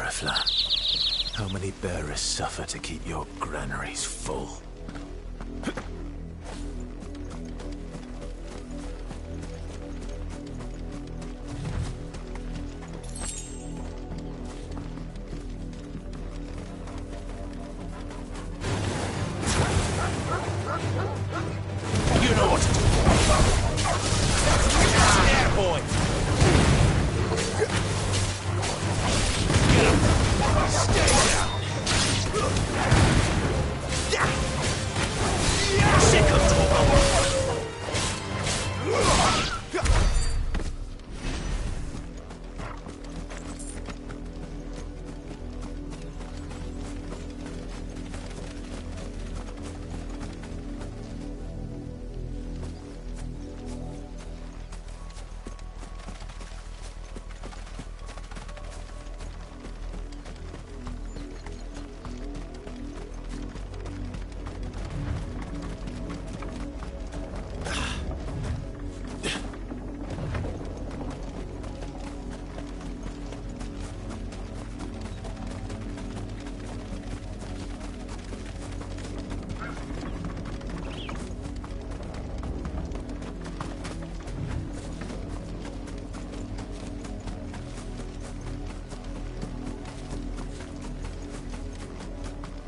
Oriflamme. How many bearers suffer to keep your granaries full? You know what to do. There, boy. Get up. Stay down. Sick of talking.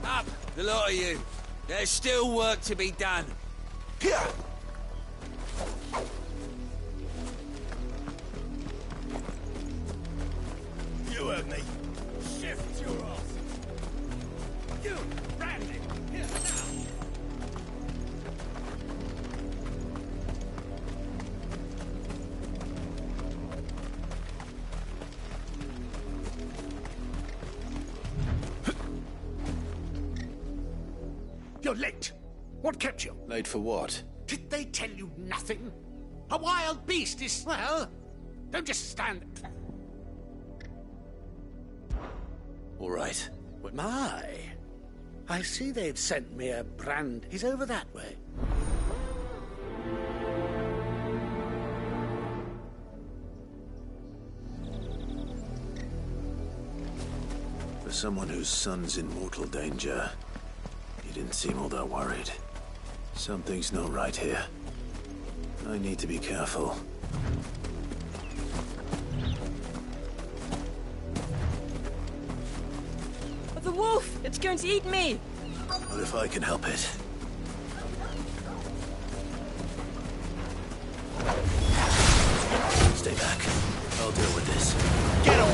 Up, the lot of you. There's still work to be done. Here. You heard me. Shift your ass. You, Randy, here now. You're late. What kept you? Late for what? Did they tell you nothing? A wild beast is... Well, don't just stand... All right. What? My. I see they've sent me a brand. He's over that way. For someone whose son's in mortal danger, he didn't seem all that worried. Something's not right here. I need to be careful. The wolf! It's going to eat me! What if I can help it? Stay back. I'll deal with this. Get him,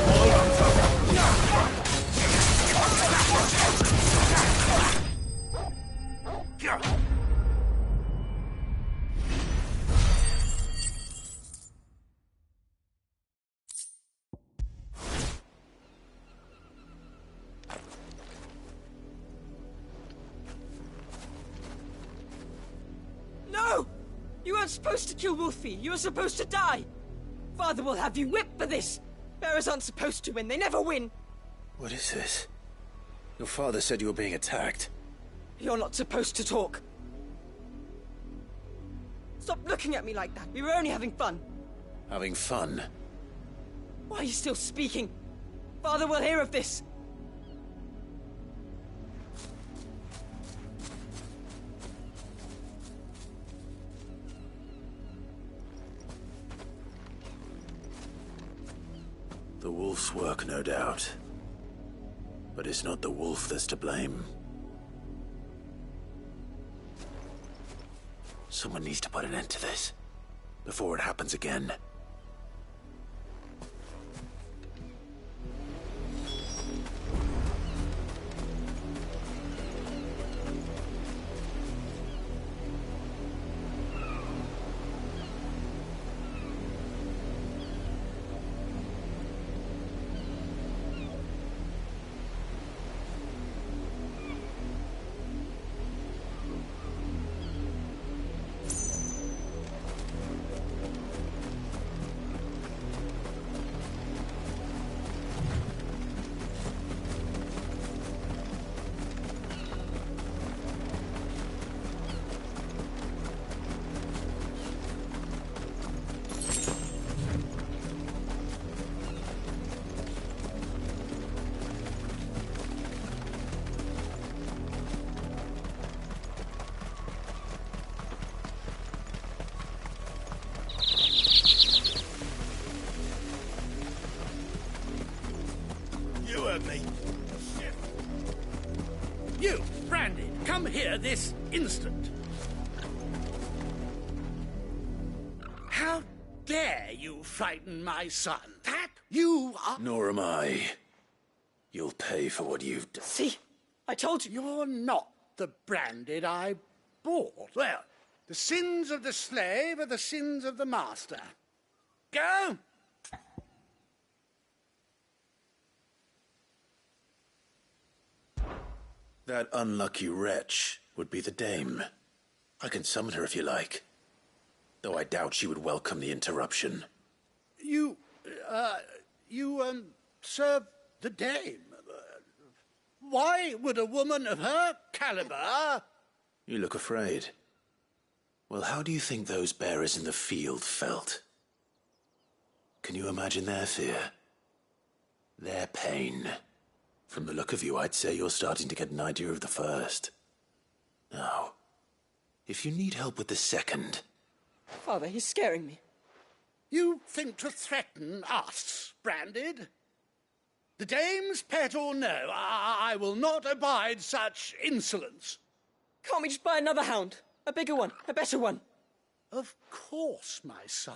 No! You weren't supposed to kill Wolfie. You were supposed to die. Father will have you whipped for this. Bearers aren't supposed to win. They never win. What is this? Your father said you were being attacked. You're not supposed to talk. Stop looking at me like that. We were only having fun. Having fun? Why are you still speaking? Father will hear of this. The wolf's work, no doubt. But it's not the wolf that's to blame. Someone needs to put an end to this, before it happens again. this instant. How dare you frighten my son? That you are... Nor am I. You'll pay for what you've done. See? I told you. You're not the Branded I bought. Well, the sins of the slave are the sins of the master. Go! That unlucky wretch would be the dame. I can summon her if you like. Though I doubt she would welcome the interruption. You serve the dame. Why would a woman of her caliber... You look afraid. Well, how do you think those bearers in the field felt? Can you imagine their fear? Their pain? From the look of you, I'd say you're starting to get an idea of the first. Now, if you need help with the second... Father, he's scaring me. You think to threaten us, Branded? The dame's pet or no, I will not abide such insolence. Can't we just buy another hound? A bigger one, a better one. Of course, my son.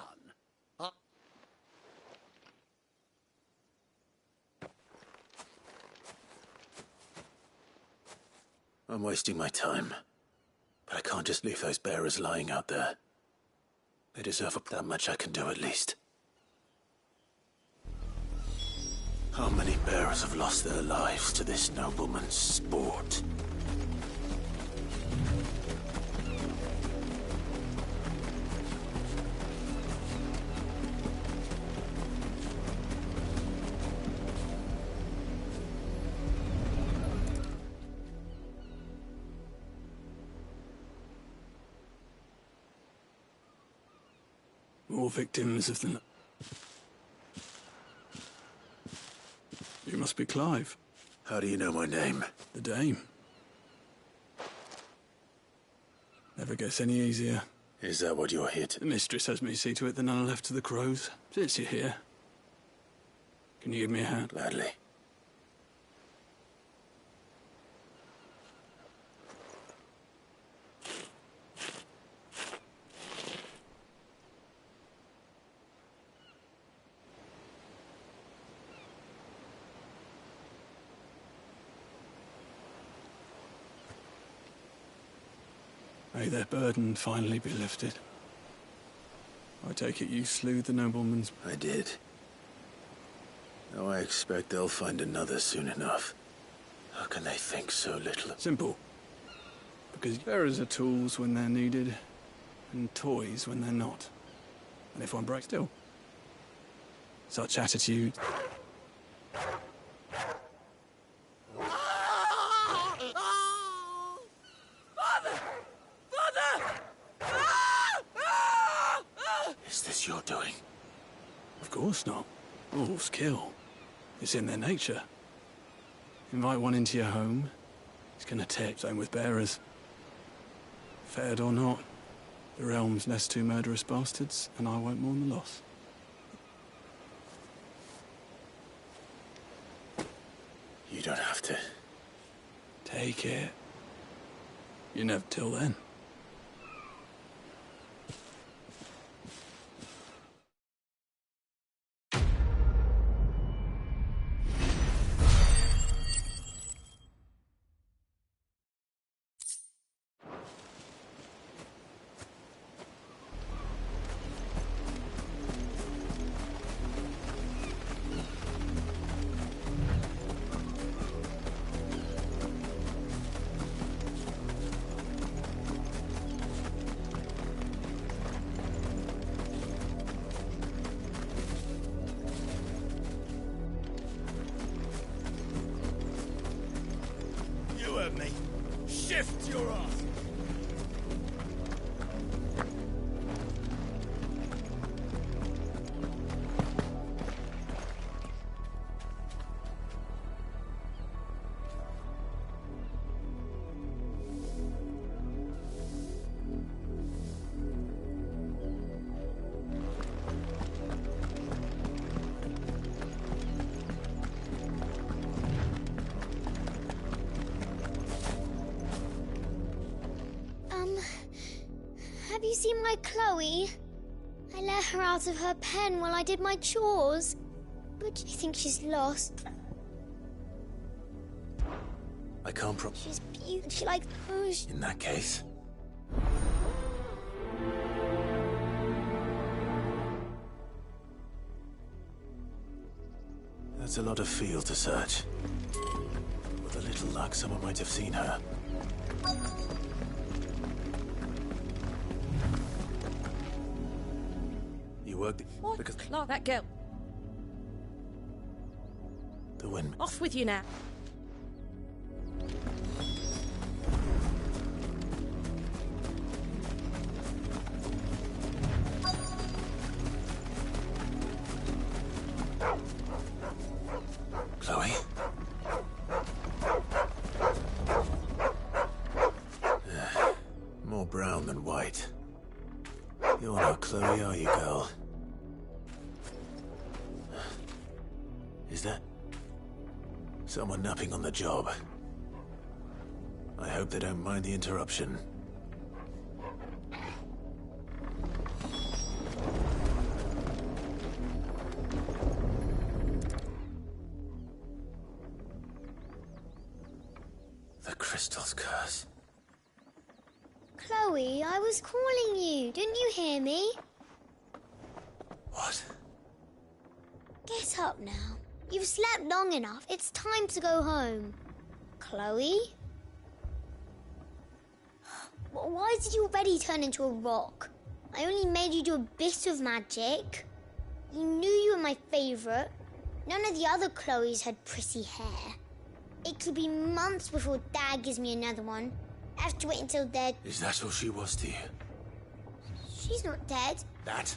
I'm wasting my time. But I can't just leave those bearers lying out there. They deserve that much I can do at least. How many bearers have lost their lives to this nobleman's sport? More victims of the... You must be Clive. How do you know my name? The Dame. Never gets any easier. Is that what you're here The to... mistress has me see to it that none are left to the crows. Since you're here, can you give me a hand? Gladly. May their burden finally be lifted. I take it you slew the nobleman's... I did. Now I expect they'll find another soon enough. How can they think so little? Simple. Because bearers are tools when they're needed, and toys when they're not. And if one breaks still. Such attitude... Is this your doing? Of course not. Wolves kill. It's in their nature. Invite one into your home, he's gonna tear. Same with bearers. Fed or not, the realm's less two murderous bastards, and I won't mourn the loss. You don't have to. Take it. You never till then. You heard me. Shift your ass! Have you seen my Chloe? I let her out of her pen while I did my chores. But I think she's lost. I can't She's beautiful. She likes... Oh, In that case... That's a lot of field to search. With a little luck, someone might have seen her. You worked... What? Because... Clark, that girl. The wind... Off with you now. Chloe? More brown than white. You're not Chloe, are you, girl? Is that... someone napping on the job? I hope they don't mind the interruption. The crystal's curse. Chloe, I was calling you. Didn't you hear me? What? Get up now. You've slept long enough. It's time to go home. Chloe? Why did you already turn into a rock? I only made you do a bit of magic. You knew you were my favourite. None of the other Chloes had pretty hair. It could be months before Dad gives me another one. I have to wait until they're... Is that all she was to you? She's not dead. That?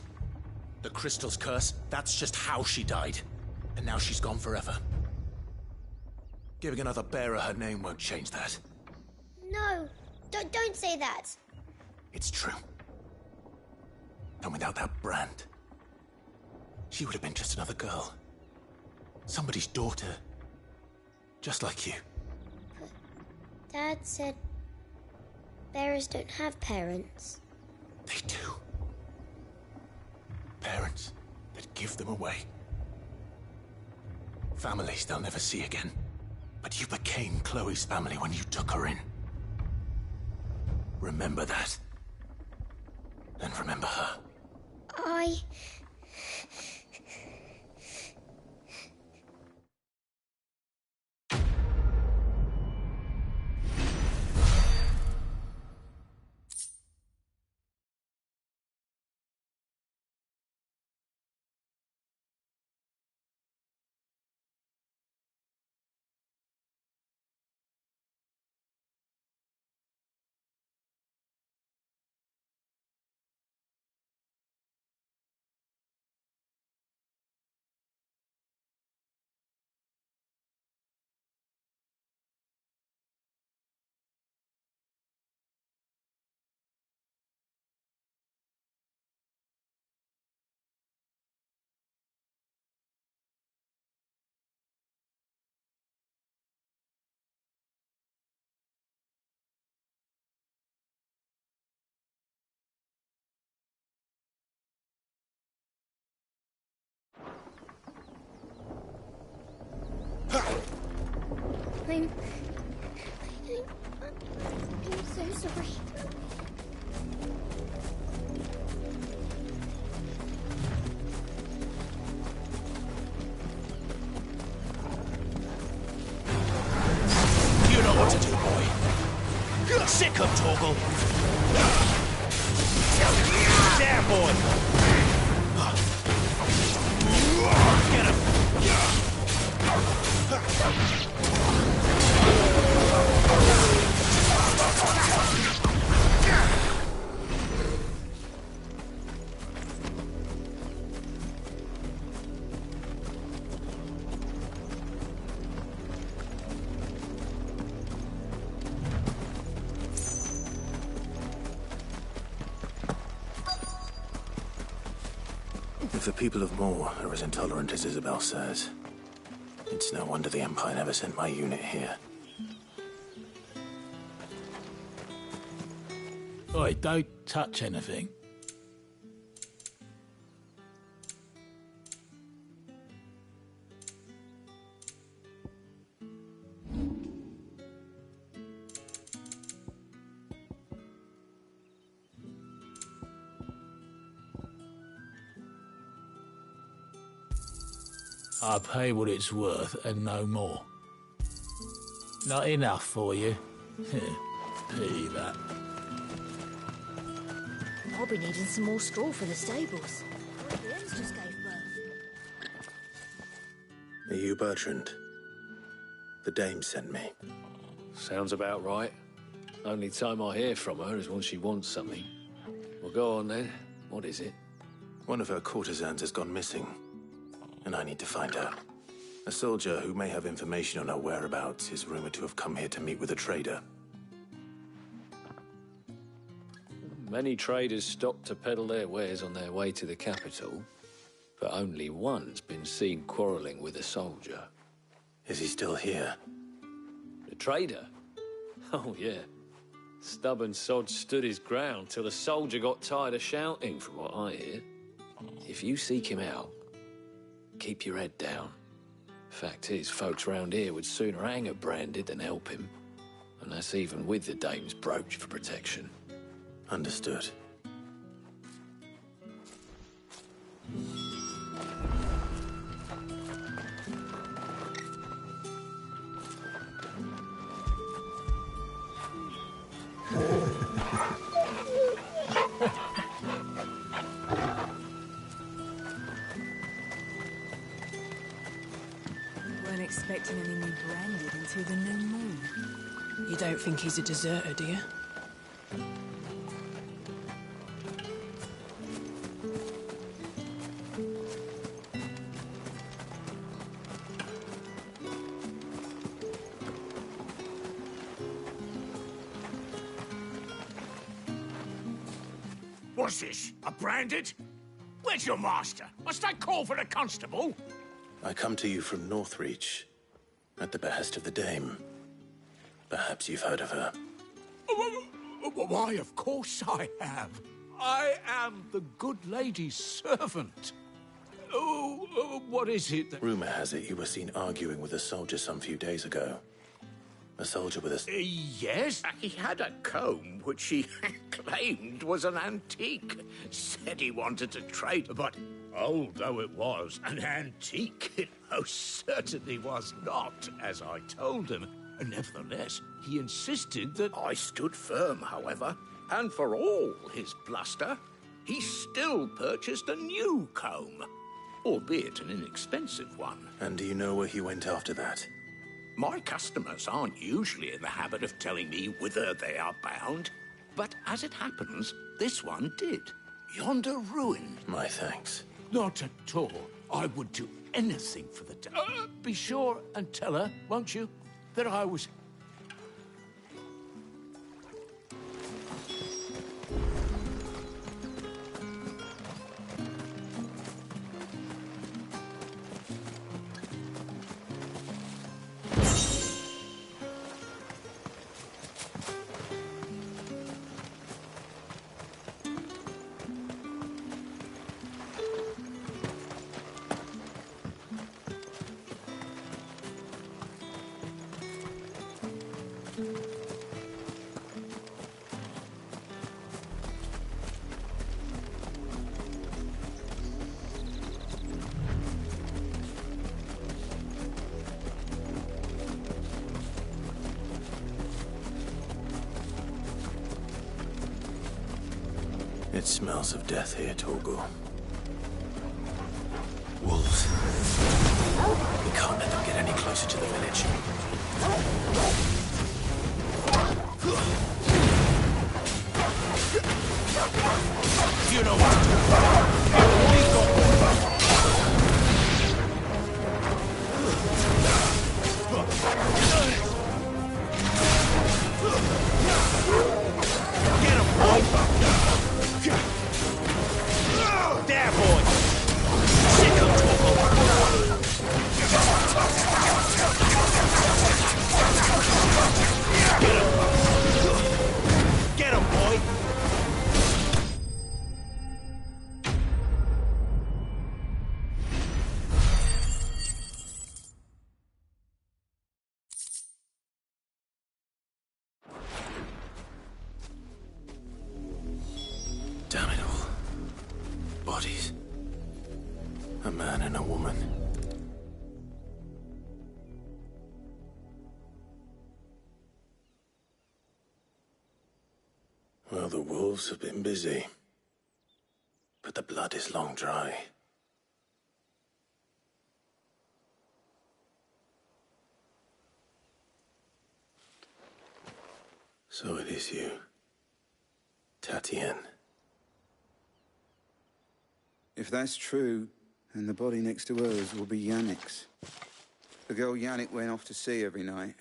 The crystal's curse? That's just how she died. And now she's gone forever. Giving another bearer her name won't change that. No, don't say that. It's true. And without that brand, she would have been just another girl. Somebody's daughter. Just like you. But Dad said bearers don't have parents. They do. Parents that give them away. Families they'll never see again. But you became Chloe's family when you took her in. Remember that. And remember her. I'm so sorry. You know what to do, boy. Sick of Torgal. Damn, boy. Get him. If the people of Moor are as intolerant as Isabel says, it's no wonder the Empire never sent my unit here. Oi, don't touch anything. I pay what it's worth and no more. Not enough for you? Pity that. I'll be needing some more straw for the stables. The hens just gave birth. Are you Bertrand? The dame sent me. Sounds about right. Only time I hear from her is when she wants something. Well, go on then. What is it? One of her courtesans has gone missing, and I need to find her. A soldier who may have information on her whereabouts is rumored to have come here to meet with a trader. Many traders stop to peddle their wares on their way to the capital, but only one's been seen quarrelling with a soldier. Is he still here? The trader? Oh, yeah. Stubborn sod stood his ground till the soldier got tired of shouting, from what I hear. If you seek him out, keep your head down. Fact is, folks round here would sooner hang a branded than help him. And that's even with the dame's brooch for protection. Understood. Weren't expecting any new branded until the new moon. You don't think he's a deserter, do you? What's this? A branded? Where's your master? Must I call for a constable? I come to you from Northreach, at the behest of the dame. Perhaps you've heard of her. Why, of course I have. I am the good lady's servant. Oh, what is it that... Rumor has it you were seen arguing with a soldier some few days ago. A soldier with a... Yes, he had a comb which he claimed was an antique. Said he wanted to trade, but old though it was, an antique it most certainly was not, as I told him. Nevertheless, he insisted that... I stood firm, however, and for all his bluster, he still purchased a new comb, albeit an inexpensive one. And do you know where he went after that? My customers aren't usually in the habit of telling me whither they are bound, but as it happens, this one did. Yonder ruin. My thanks. Not at all. I would do anything for the... be sure and tell her, won't you, that I was... It smells of death here, Torgal. Wolves. We can't let them get any closer to the village. You know what to do. We've got Get him, boy! A man and a woman. Well, the wolves have been busy. But the blood is long dry. So it is you, Tatienne. If that's true, then the body next to hers will be Yannick's. The girl Yannick went off to see every night.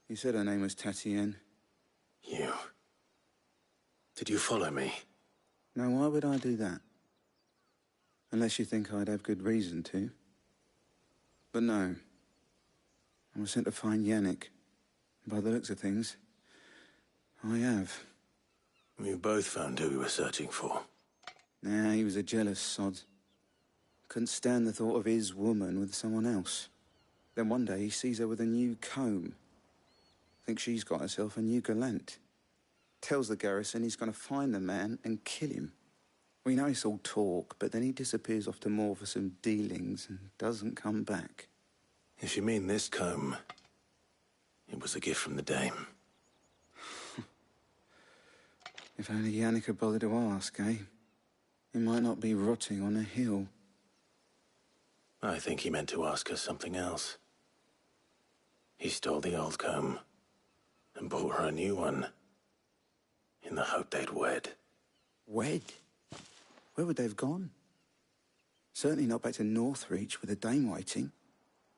He said her name was Tatienne. You... Did you follow me? Now, why would I do that? Unless you think I'd have good reason to. But no. I was sent to find Yannick. By the looks of things, I have. We both found who we were searching for. Nah, he was a jealous sod. Couldn't stand the thought of his woman with someone else. Then one day he sees her with a new comb. Thinks she's got herself a new gallant. Tells the garrison he's going to find the man and kill him. We know it's all talk, but then he disappears off to Moor for some dealings and doesn't come back. If you mean this comb, it was a gift from the dame. If only Yannick had bothered to ask, eh? He might not be rotting on a hill. I think he meant to ask her something else. He stole the old comb and bought her a new one in the hope they'd wed. Wed? Where would they have gone? Certainly not back to Northreach with a dame waiting.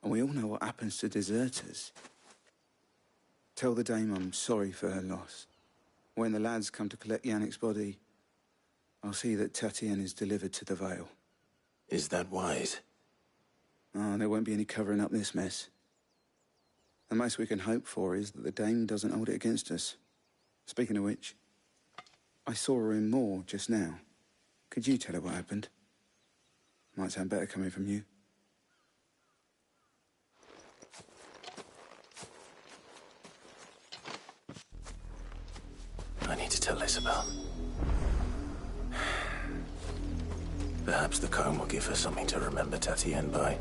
And we all know what happens to deserters. Tell the dame I'm sorry for her loss. When the lads come to collect Yannick's body, I'll see that Tatienne is delivered to the Vale. Is that wise? Oh, there won't be any covering up this mess. The most we can hope for is that the dame doesn't hold it against us. Speaking of which, I saw her in Moor just now. Could you tell her what happened? Might sound better coming from you. I need to tell Isabel. Perhaps the comb will give her something to remember Tatienne by.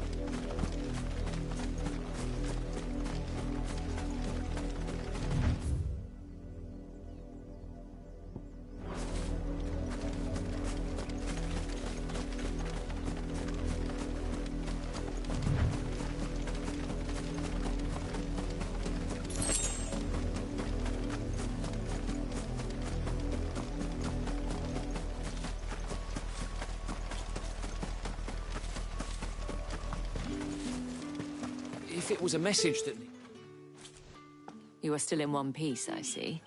If it was a message that... You are still in one piece, I see.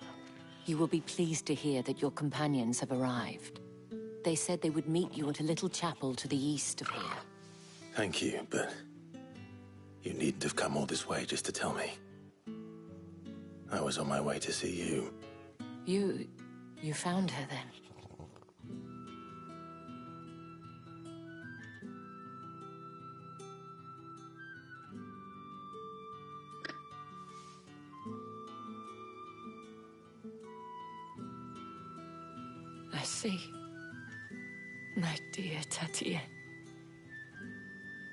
You will be pleased to hear that your companions have arrived. They said they would meet you at a little chapel to the east of here. Thank you, but you needn't have come all this way just to tell me. I was on my way to see you. You found her then? I see. My dear Tatienne.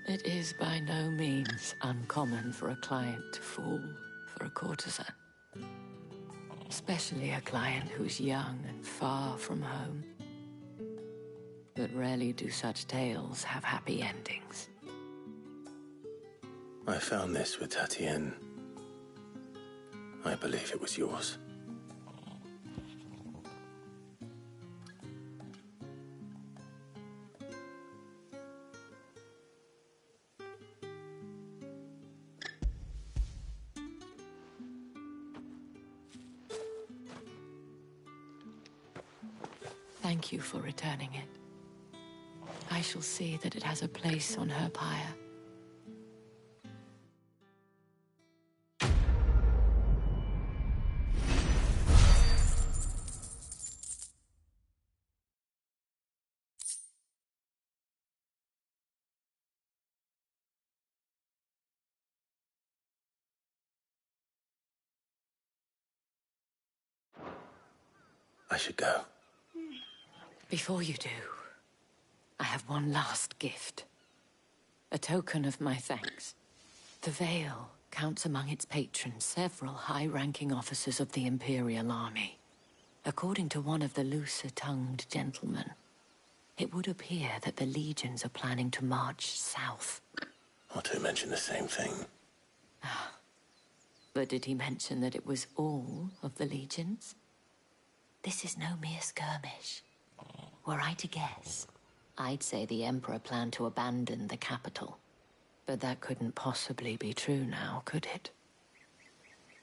It is by no means uncommon for a client to fall for a courtesan. Especially a client who's young and far from home. But rarely do such tales have happy endings. I found this with Tatienne. I believe it was yours. Thank you for returning it. I shall see that it has a place on her pyre. I should go. Before you do, I have one last gift. A token of my thanks. The Vale counts among its patrons several high-ranking officers of the Imperial Army. According to one of the looser-tongued gentlemen, it would appear that the legions are planning to march south. Or to mention the same thing. But did he mention that it was all of the legions? This is no mere skirmish. Were I to guess, I'd say the Emperor planned to abandon the capital. But that couldn't possibly be true now, could it?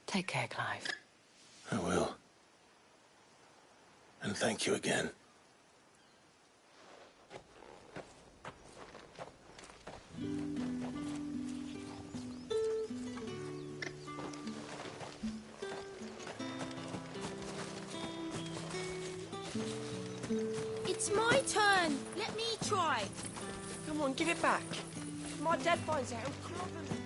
Take care, Clive. I will. And thank you again. It's my turn. Let me try. Come on, give it back. If my dad finds out, he'll clobber me.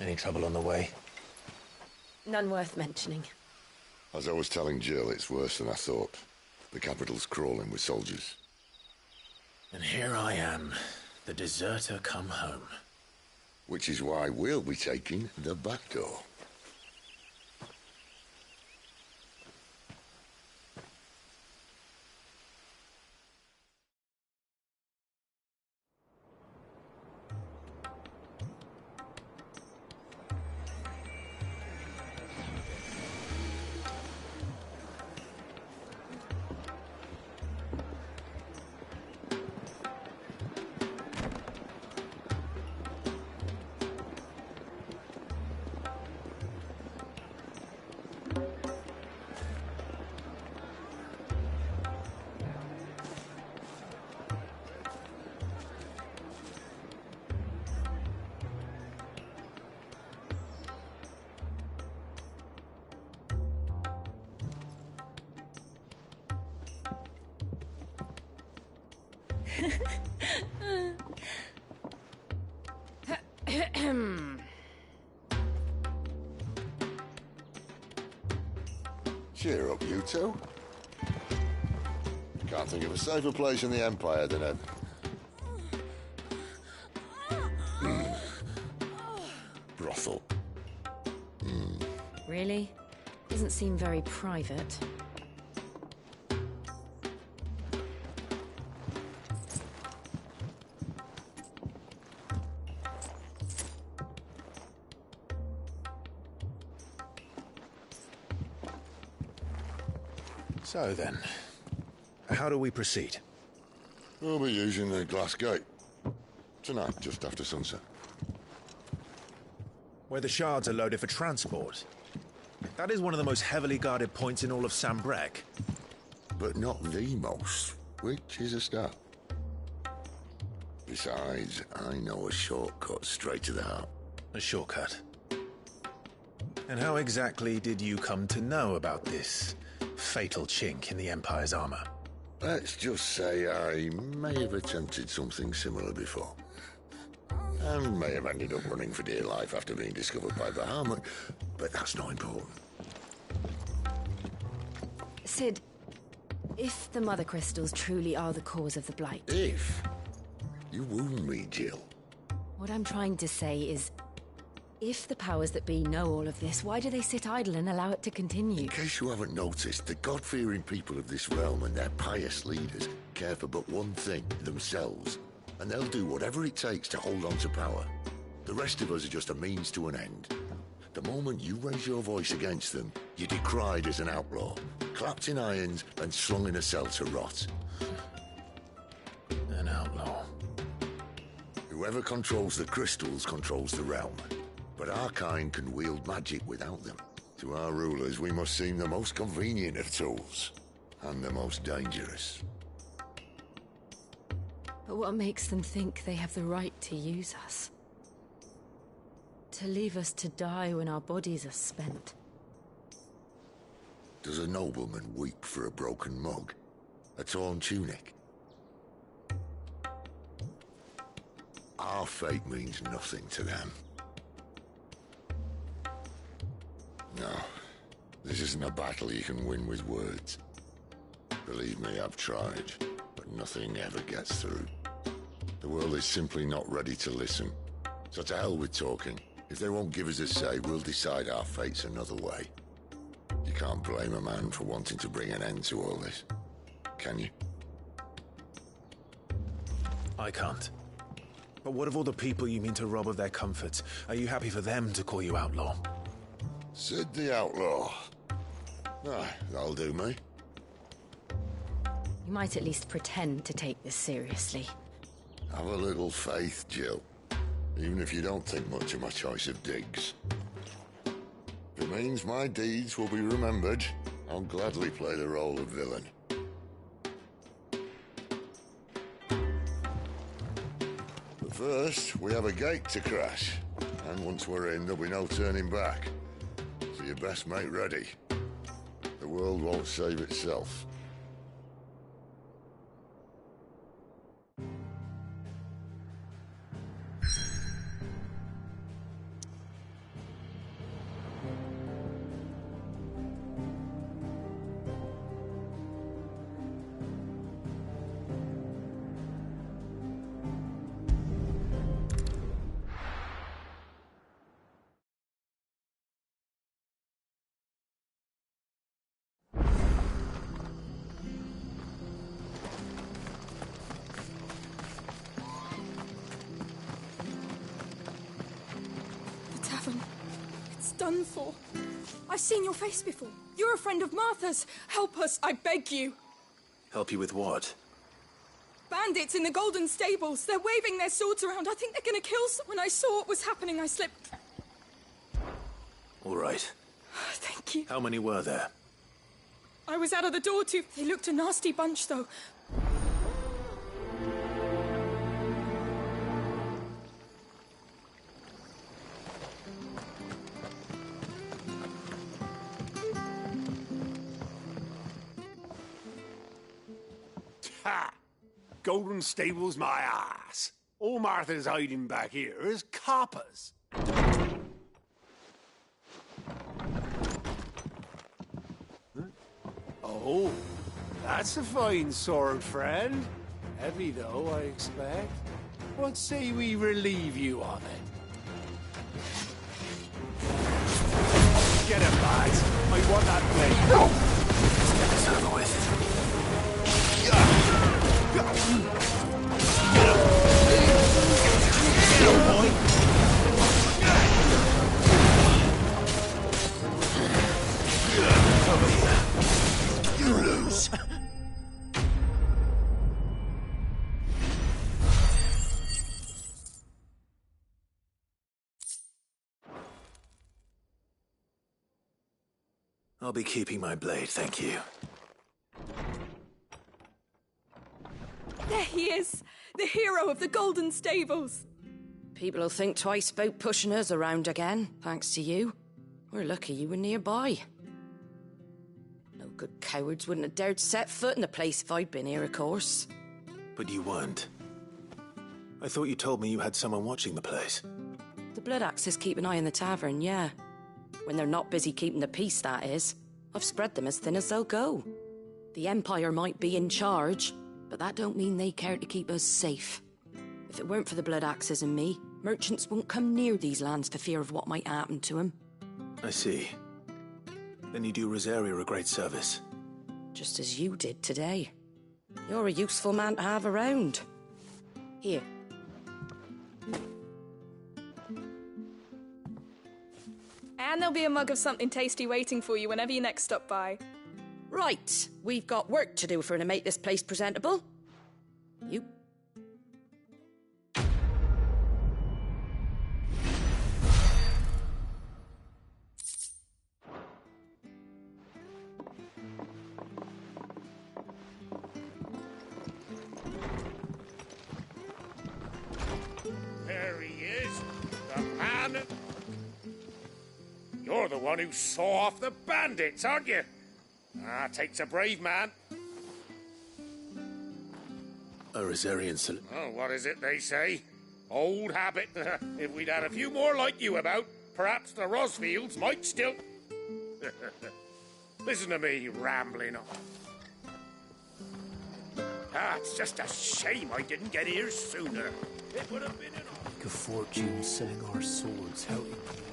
Any trouble on the way? None worth mentioning. As I was telling Jill, it's worse than I thought. The capital's crawling with soldiers. And here I am, the deserter come home. Which is why we'll be taking the back door. Cheer up, you two. Can't think of a safer place in the Empire than a... brothel. Really? Doesn't seem very private. So then, how do we proceed? We'll be using the glass gate. Tonight, just after sunset. Where the shards are loaded for transport. That is one of the most heavily guarded points in all of Sambrek. But not the most, which is a start. Besides, I know a shortcut straight to the heart. A shortcut? And how exactly did you come to know about this fatal chink in the Empire's armor? Let's just say I may have attempted something similar before. and may have ended up running for dear life after being discovered by Bahamut, but that's not important. Sid, if the Mother Crystals truly are the cause of the Blight... If? You wound me, Jill. What I'm trying to say is, if the powers that be know all of this, why do they sit idle and allow it to continue? In case you haven't noticed, the God-fearing people of this realm and their pious leaders care for but one thing, themselves. And they'll do whatever it takes to hold on to power. The rest of us are just a means to an end. The moment you raise your voice against them, you're decried as an outlaw, clapped in irons and slung in a cell to rot. An outlaw. Whoever controls the crystals controls the realm. But our kind can wield magic without them. To our rulers, we must seem the most convenient of tools. And the most dangerous. But what makes them think they have the right to use us? To leave us to die when our bodies are spent? Does a nobleman weep for a broken mug? A torn tunic? Our fate means nothing to them. No, this isn't a battle you can win with words. Believe me, I've tried, but nothing ever gets through. The world is simply not ready to listen. So to hell with talking. If they won't give us a say, we'll decide our fates another way. You can't blame a man for wanting to bring an end to all this, can you? I can't. But what of all the people you mean to rob of their comforts? Are you happy for them to call you outlaw? Sid the Outlaw. Ah, that'll do me. You might at least pretend to take this seriously. Have a little faith, Jill. Even if you don't think much of my choice of digs. If it means my deeds will be remembered, I'll gladly play the role of villain. But first, we have a gate to crash. And once we're in, there'll be no turning back. So you best make ready. The world won't save itself. Done for. I've seen your face before. You're a friend of Martha's. Help us, I beg you. Help you with what? Bandits in the Golden Stables. They're waving their swords around. I think they're gonna kill someone. I saw what was happening. I slipped. All right. Thank you. How many were there? I was out of the door too. They looked a nasty bunch, though. Ha! Golden Stables my ass. All Martha's hiding back here is coppers. Huh? Oh, that's a fine sword, friend. Heavy, though, I expect. What say we relieve you of it? Get it, lads. I want that blade. It's over with. You lose. I'll be keeping my blade, thank you. There he is, the hero of the Golden Stables. People will think twice about pushing us around again, thanks to you. We're lucky you were nearby. No good cowards wouldn't have dared set foot in the place if I'd been here, of course. But you weren't. I thought you told me you had someone watching the place. The Blood Axes keep an eye on the tavern, yeah. When they're not busy keeping the peace, that is. I've spread them as thin as they'll go. The Empire might be in charge, but that don't mean they care to keep us safe. If it weren't for the Blood Axes and me, merchants wouldn't come near these lands for fear of what might happen to them. I see. Then you do Rosaria a great service. Just as you did today. You're a useful man to have around. Here. And there'll be a mug of something tasty waiting for you whenever you next stop by. Right, we've got work to do if we're to make this place presentable. You... There he is, the man. You're the one who saw off the bandits, aren't you? Ah, takes a brave man. A Rosarian Oh, what is it they say? Old habit. If we'd had a few more like you about, perhaps the Rosfields might still... Listen to me rambling on. Ah, it's just a shame I didn't get here sooner. It would have been an... Make a fortune selling our swords. How interesting.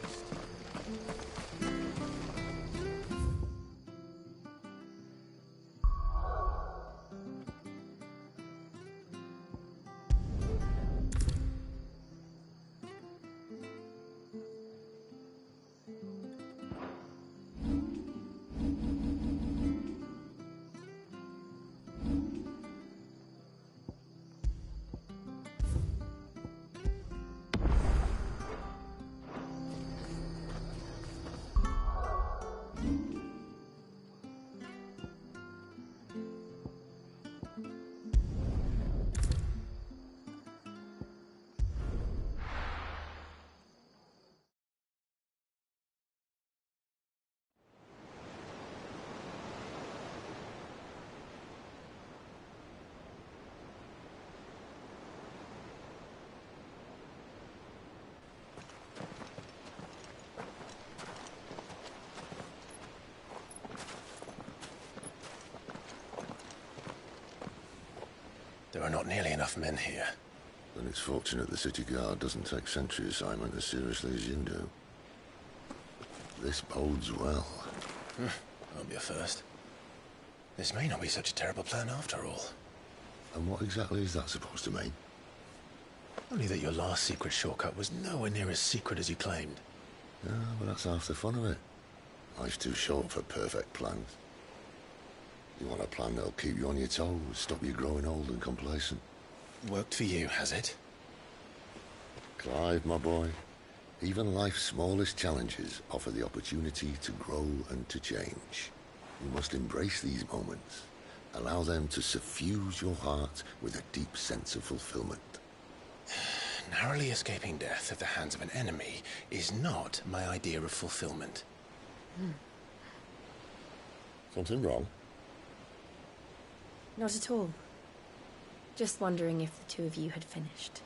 There are not nearly enough men here. Then it's fortunate the city guard doesn't take sentry assignment as seriously as you do. This bodes well. Won't be a first. This may not be such a terrible plan after all. And what exactly is that supposed to mean? Only that your last secret shortcut was nowhere near as secret as you claimed. Yeah, but that's half the fun of it. Life's too short for perfect plans. You want a plan that'll keep you on your toes, stop you growing old and complacent. Worked for you, has it? Clive, my boy, even life's smallest challenges offer the opportunity to grow and to change. You must embrace these moments. Allow them to suffuse your heart with a deep sense of fulfillment. Narrowly escaping death at the hands of an enemy is not my idea of fulfillment. Something wrong? Not at all. Just wondering if the two of you had finished.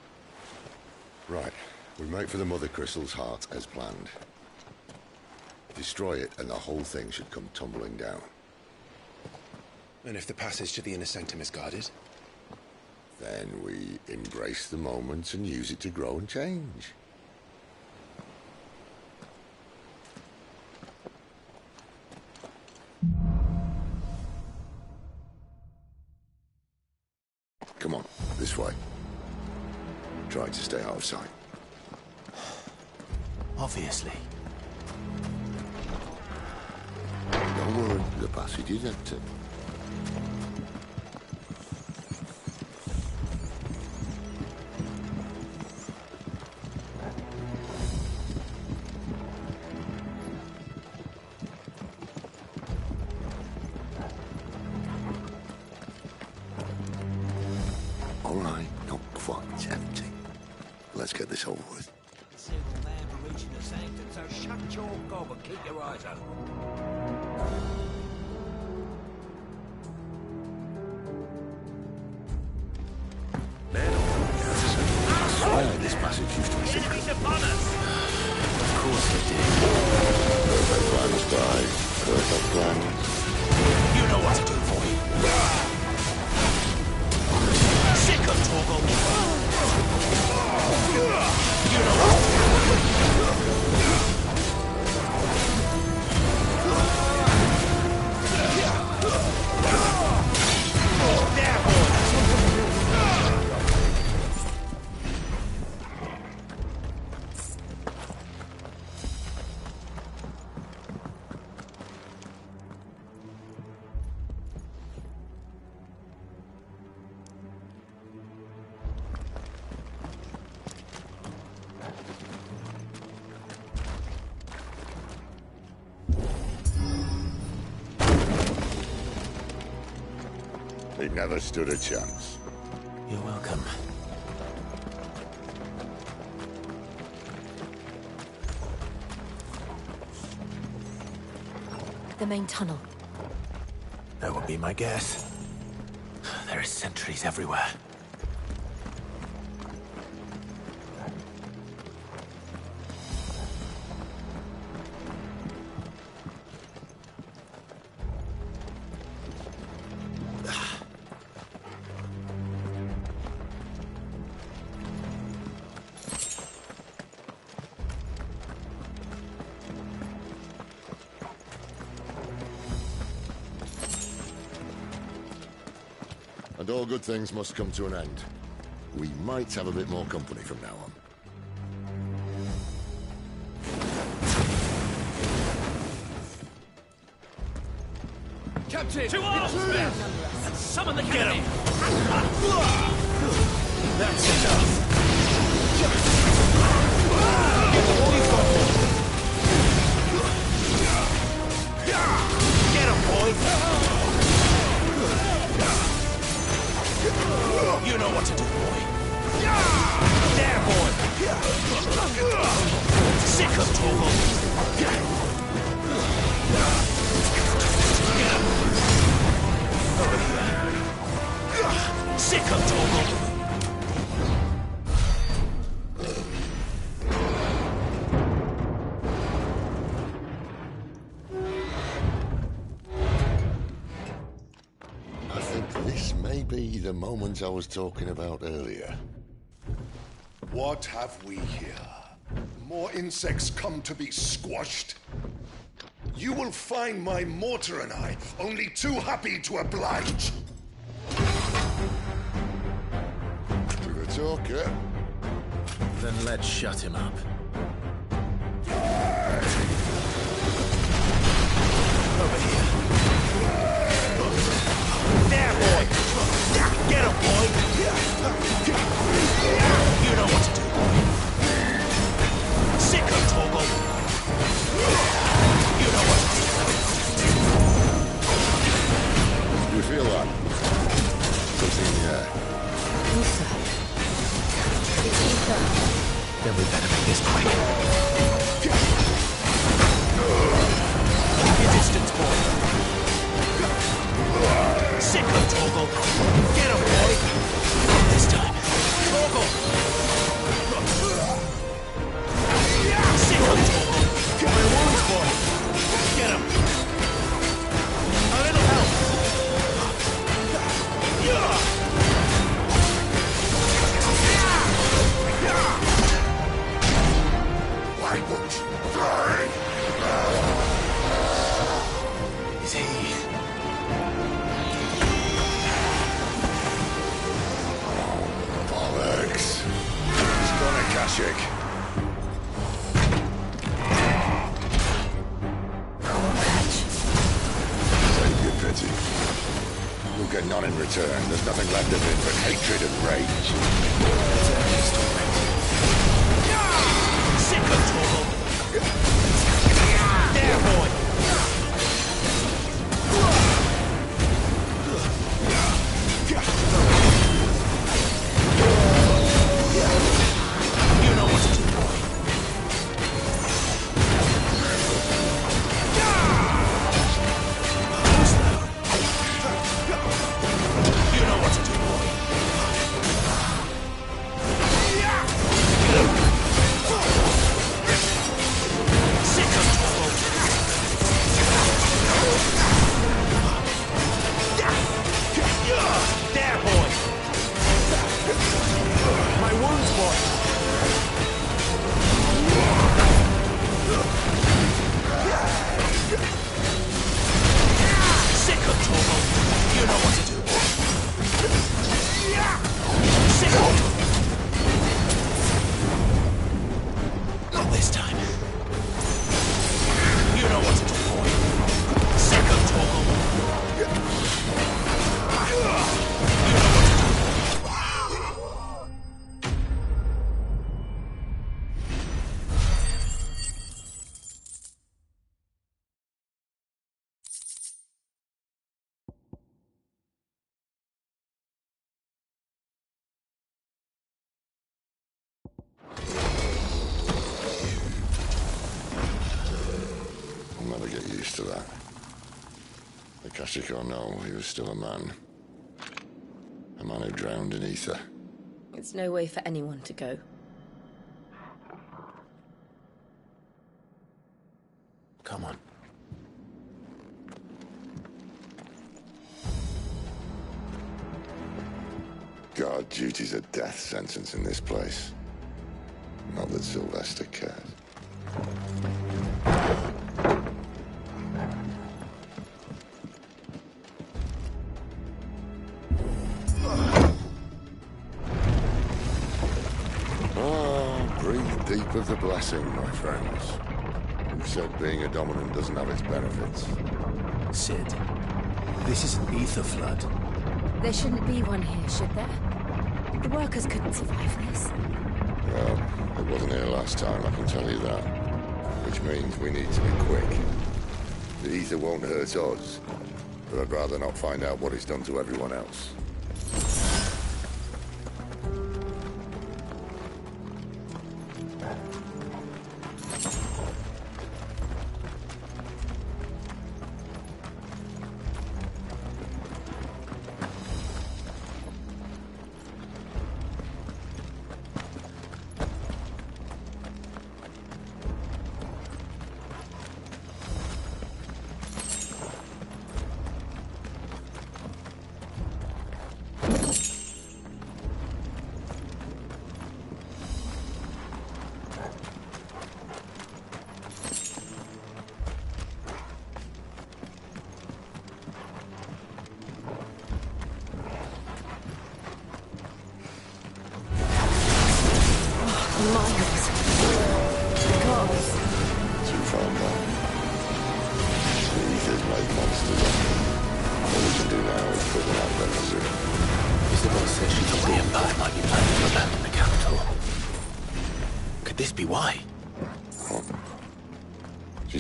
Right. We make for the Mother Crystal's heart as planned. Destroy it and the whole thing should come tumbling down. And if the passage to the inner sanctum is guarded? Then we embrace the moment and use it to grow and change. Come on, this way. Try to stay out of sight. Obviously. Don't worry, the passage is empty. All right, not quite empty. Let's get this over with. Single man for reaching the sanctum, so shut your gob and keep your eyes open. Men, this passage used to be secret. Of course it did. Perfect plans, guy. Perfect plans. You know what to do, boy. Sick of Torgal. You know what to do. There, boy. He never stood a chance. You're welcome. The main tunnel. That would be my guess. There are sentries everywhere. And all good things must come to an end. We might have a bit more company from now on. Captain! To arms, men! And summon the Get cannon! him! That's enough! Get him, boy! You know what to do, boy. There, boy! Sick of Torgal! Get him! Over here. Sick of Torgal! I think this may be the moment I was talking about earlier. What have we here? More insects come to be squashed? You will find my mortar and I only too happy to oblige. To the talker. Then let's shut him up. Over here. There, boy! Get him, boy! You know what to do, boy. Sick of Torgal! You know what to do. You feel that? Something in the air. Ether. It's ether. Then we better make this quick. Keep your distance, boy. Sick of Torgal! Get him, boy! Not this time. Torgal! Sick of Torgal! My wounds, boy! Get him! A little help! Why won't you die? Is he... Bollocks. He's gone a Kashyyyk. Save your pity. You'll get none in return. There's nothing left of him but hatred and rage. Sick of Torgal! There, boy! You know what to do, boy. Who's there? You know what to do, boy. used to that. Akashic or no, he was still a man. A man who drowned in ether. It's no way for anyone to go. Come on. Guard duty's a death sentence in this place. Not that Sylvester cares. Breathe deep of the blessing, my friends. Who said being a dominant doesn't have its benefits? Sid, this is an ether flood. There shouldn't be one here, should there? The workers couldn't survive this. Well, it wasn't here last time, I can tell you that. Which means we need to be quick. The ether won't hurt us, but I'd rather not find out what it's done to everyone else.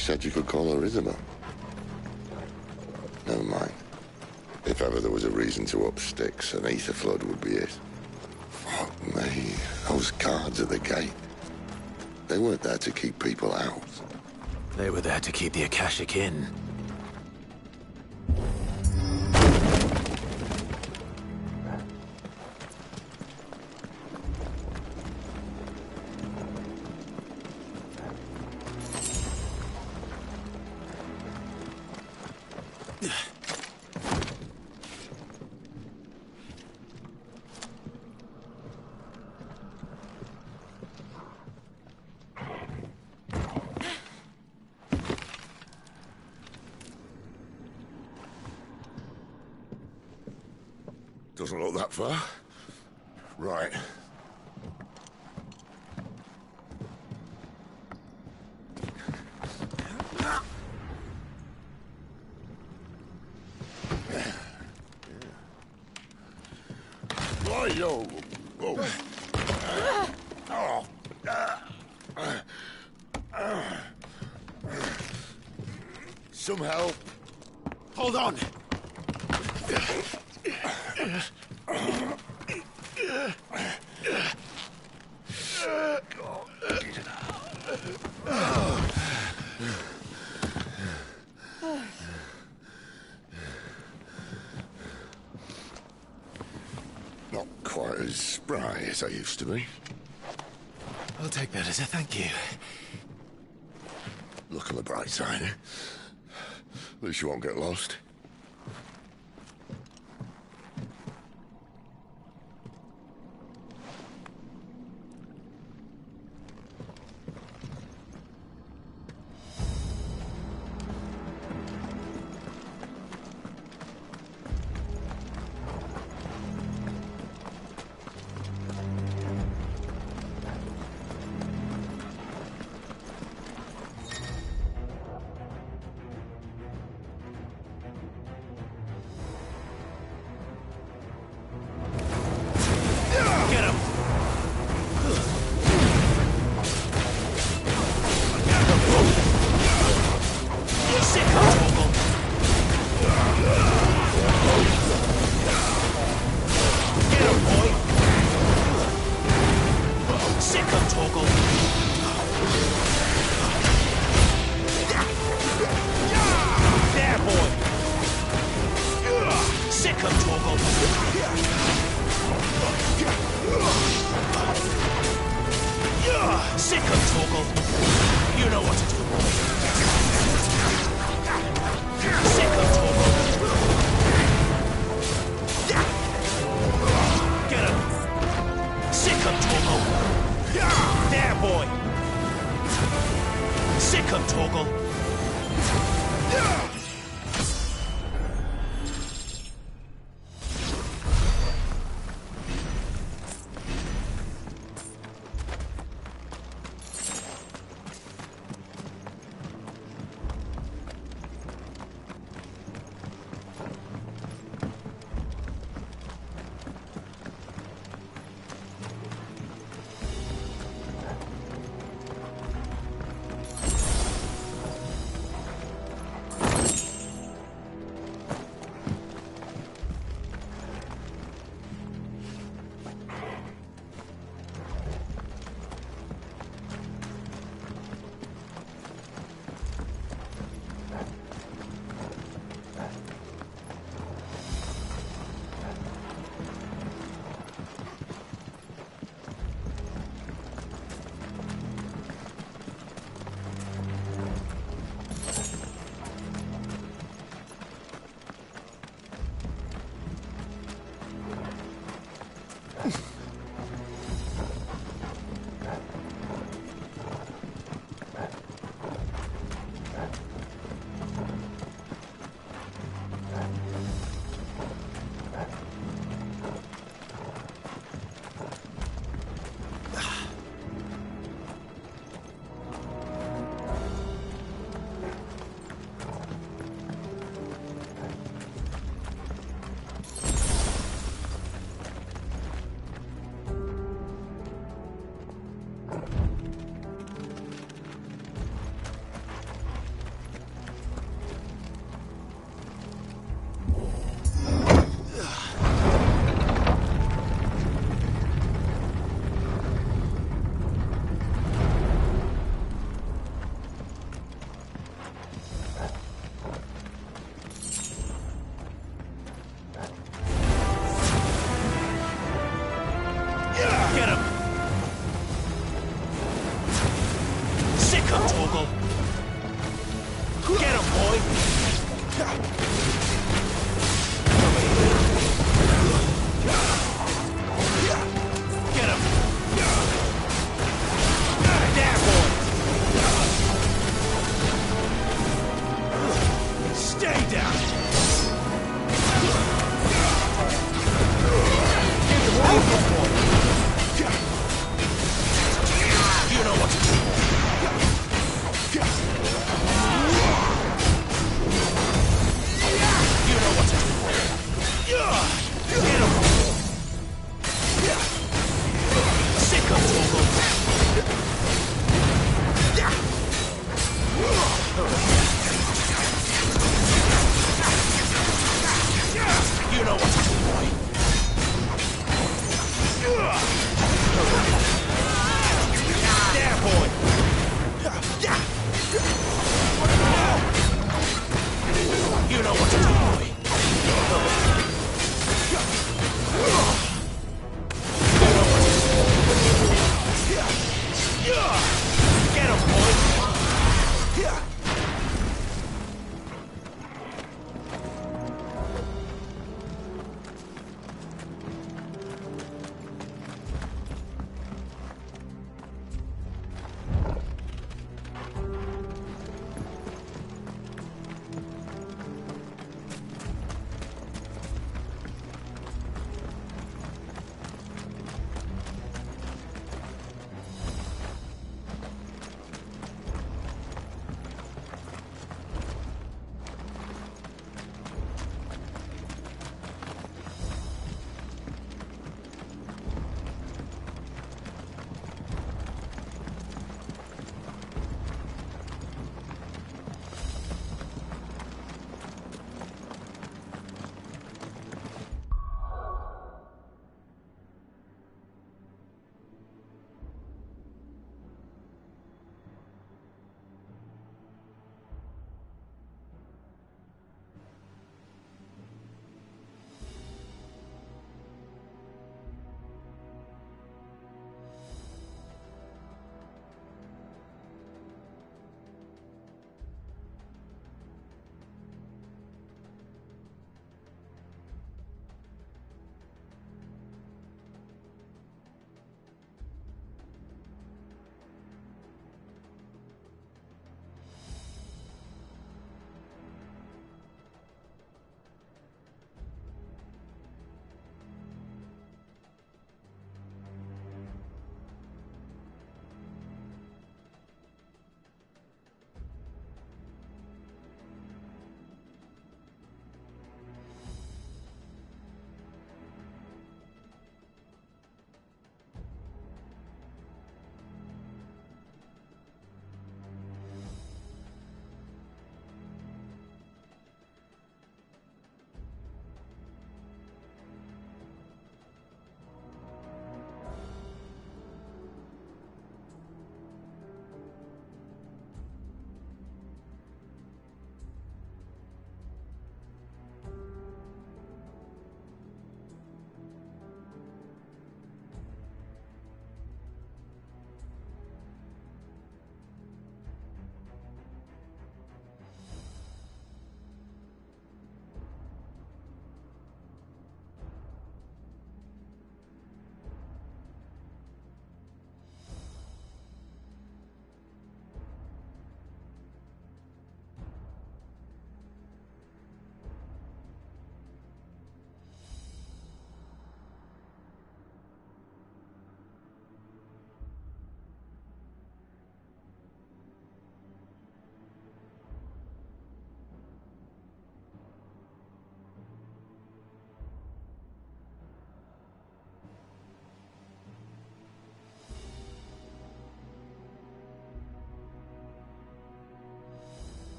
Said you could call her Isabel. Never mind. If ever there was a reason to up sticks, an ether flood would be it. Fuck me. Those guards at the gate. They weren't there to keep people out. They were there to keep the Akashic in. Doesn't look that far. Right. Yo. Some help. Hold on. Not quite as spry as I used to be. I'll take that as a thank you. Look on the bright side, eh? At least you won't get lost. Torgal. Sick of Torgal. Sick of Torgal. You know what to do. Sick of Torgal. Get him. Sick of Torgal. There, boy. Sick of Torgal.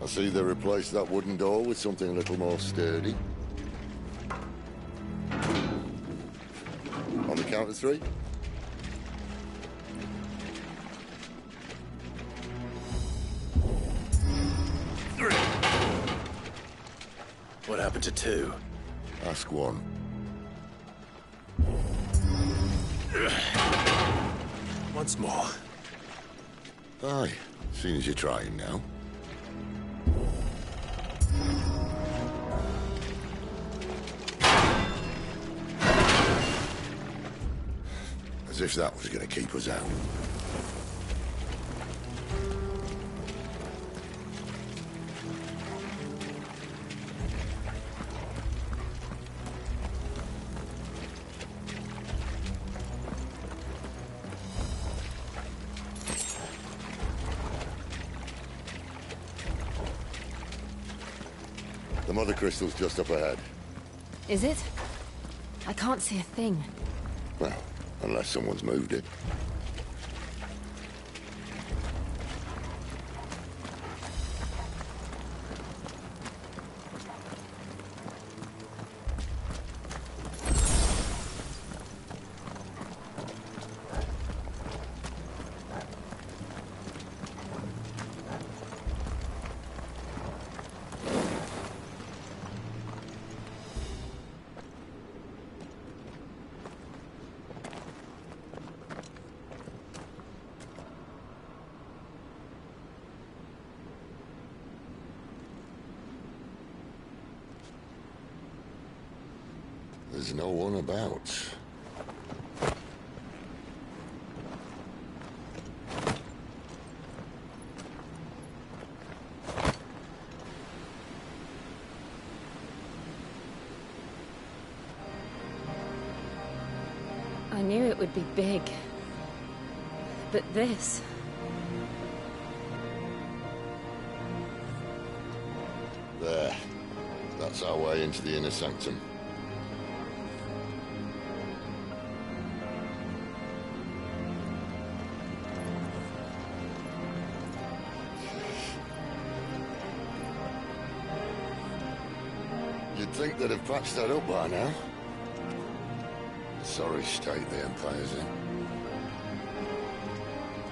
I see they replaced that wooden door with something a little more sturdy. On the count of 3. What happened to 2? Ask 1. Once more. Aye, seeing as you're trying now. As if that was going to keep us out. The mother crystal's just up ahead. Is it? I can't see a thing. Well, unless someone's moved it. There's no one about. I knew it would be big. But this... There. That's our way into the inner sanctum. You'd think they'd have patched that up by now. Sorry state the Empire's in.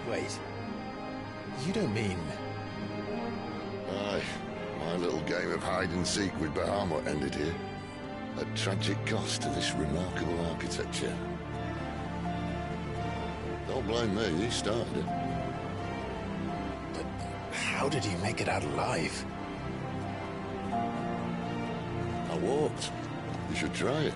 Wait. You don't mean... Aye. My little game of hide-and-seek with Bahamut ended here. At tragic cost to this remarkable architecture. Don't blame me, he started it. But how did he make it out alive? I walked. You should try it.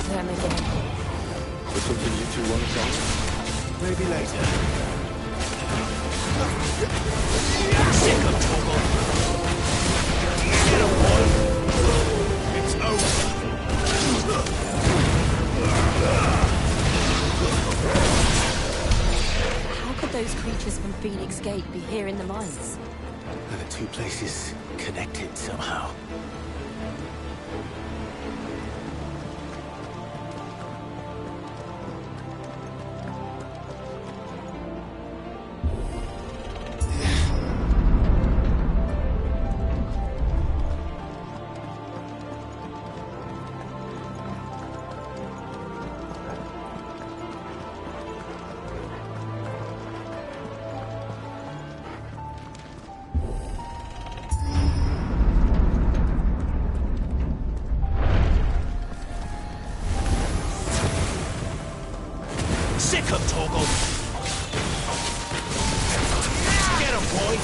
Them again. There's something you two want to tell me? Maybe later. Sick of trouble. Get him, boy. It's over. How could those creatures from Phoenix Gate be here in the mines? Are the 2 places connected somehow? Sick of Torgal. Get him, boy.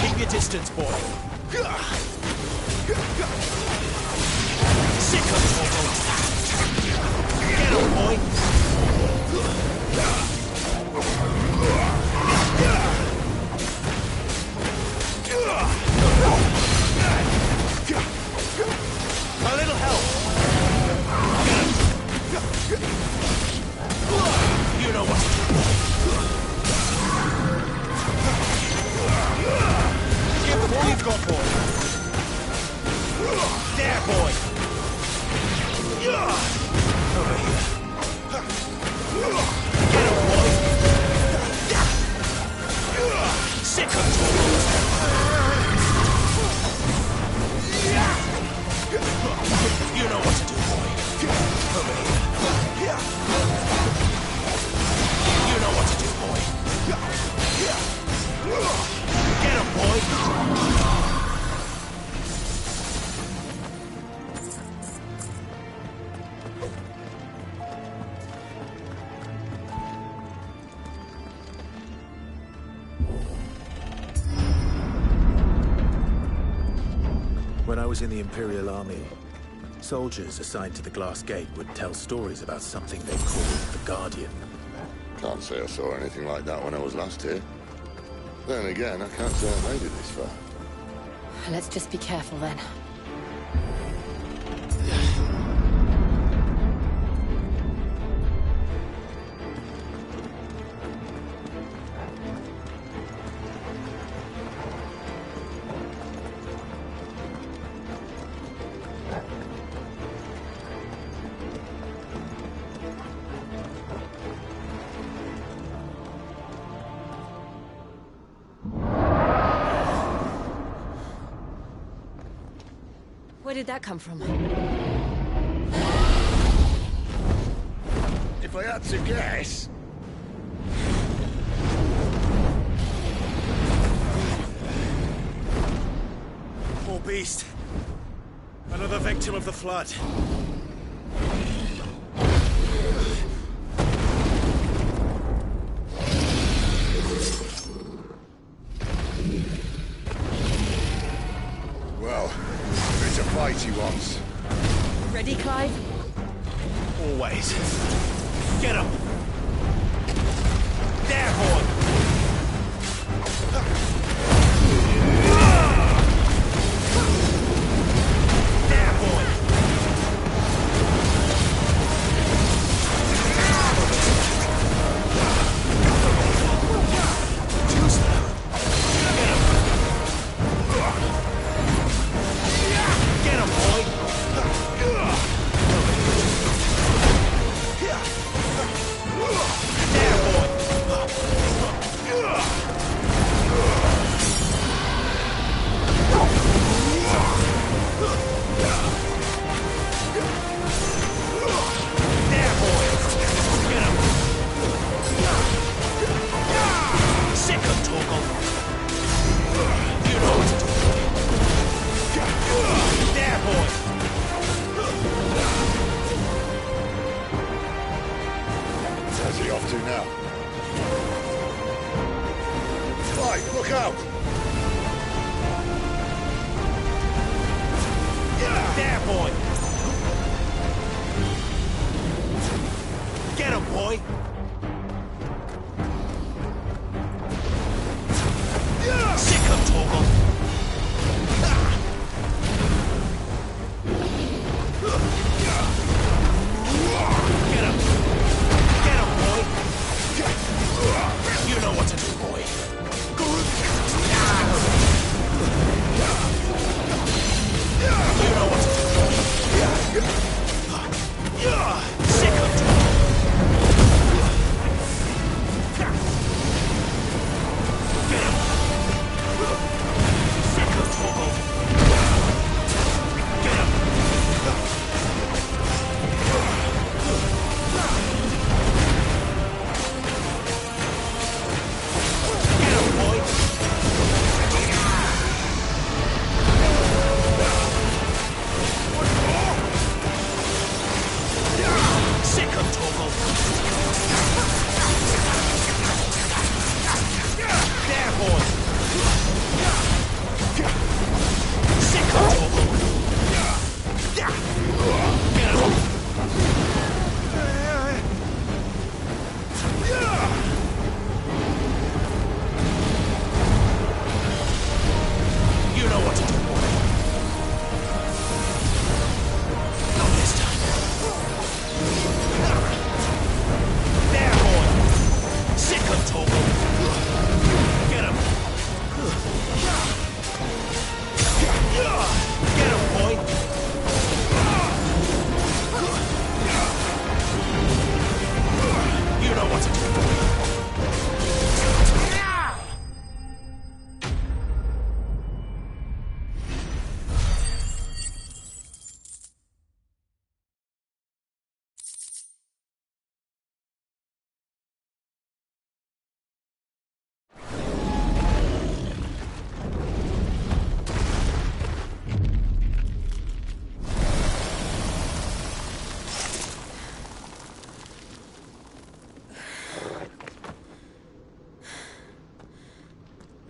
Keep your distance, boy. Sick of Torgal. Get him, boy. When I was in the Imperial Army, soldiers assigned to the Glass Gate would tell stories about something they called the Guardian. Can't say I saw anything like that when I was last here. Then again, I can't say I made it this far. Let's just be careful then. Where did that come from? If I had to guess... Poor beast. Another victim of the Flood. Well, it's a fight he wants. Ready, Clive? Always. Get him! There, boy! There, boy! Too slow. Get him! Get him, boy! There, boy! There, boy! Get him! Sick of Torgal! You know what to do. There, boy! Where's he off to now? Clive, look out! There, boy! Get him, boy! Sick of Torgal! Get him! Get him, boy! You know what to do, boy! You know what to do, boy! Sick of Torgal!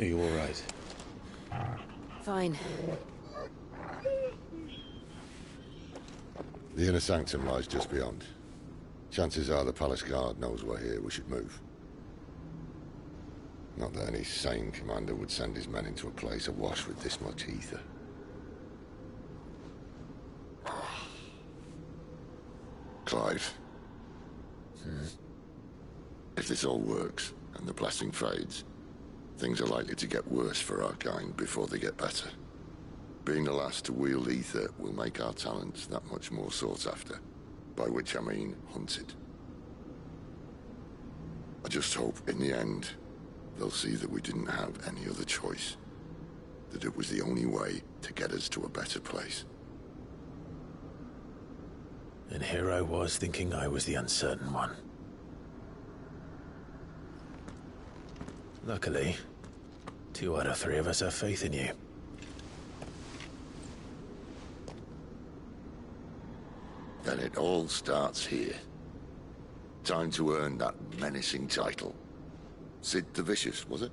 Are you all right? Fine. The inner sanctum lies just beyond. Chances are the palace guard knows we're here. We should move. Not that any sane commander would send his men into a place awash with this much ether. Clive. If this all works, and the blessing fades, things are likely to get worse for our kind before they get better. Being the last to wield ether will make our talents that much more sought after. By which I mean hunted. I just hope, in the end, they'll see that we didn't have any other choice. That it was the only way to get us to a better place. And here I was thinking I was the uncertain one. Luckily, 2 out of 3 of us have faith in you. Then it all starts here. Time to earn that menacing title. Sid the Vicious, was it?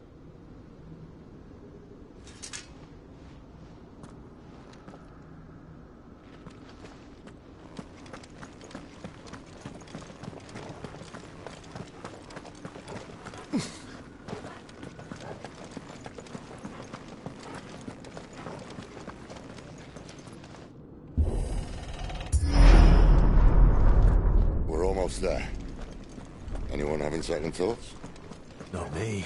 We're almost there. Anyone having second thoughts? Not me.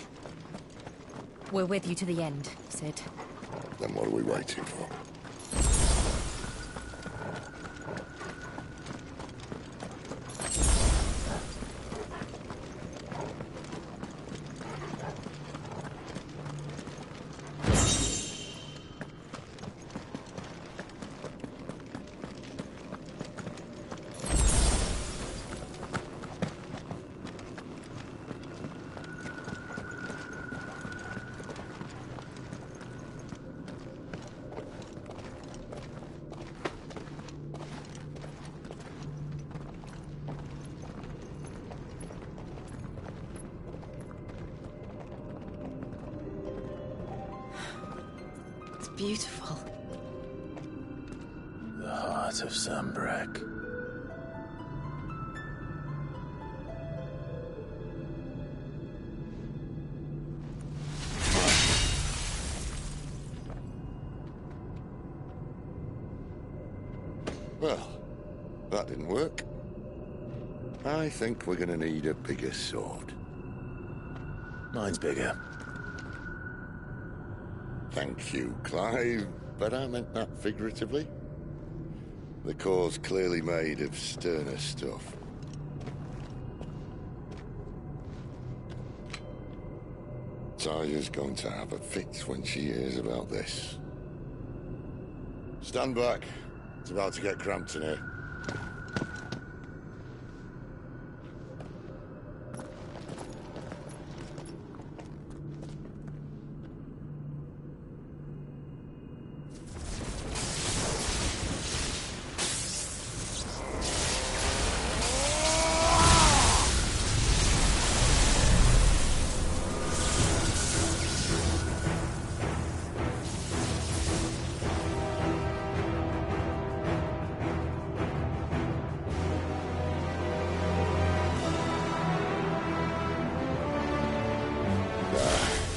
We're with you to the end, Sid. Then what are we waiting for? Beautiful. The heart of Sanbreque. Well, that didn't work. I think we're gonna need a bigger sword. Mine's bigger. Thank you, Clive, but I meant that figuratively. The core's clearly made of sterner stuff. Taya's going to have a fit when she hears about this. Stand back. It's about to get cramped in here.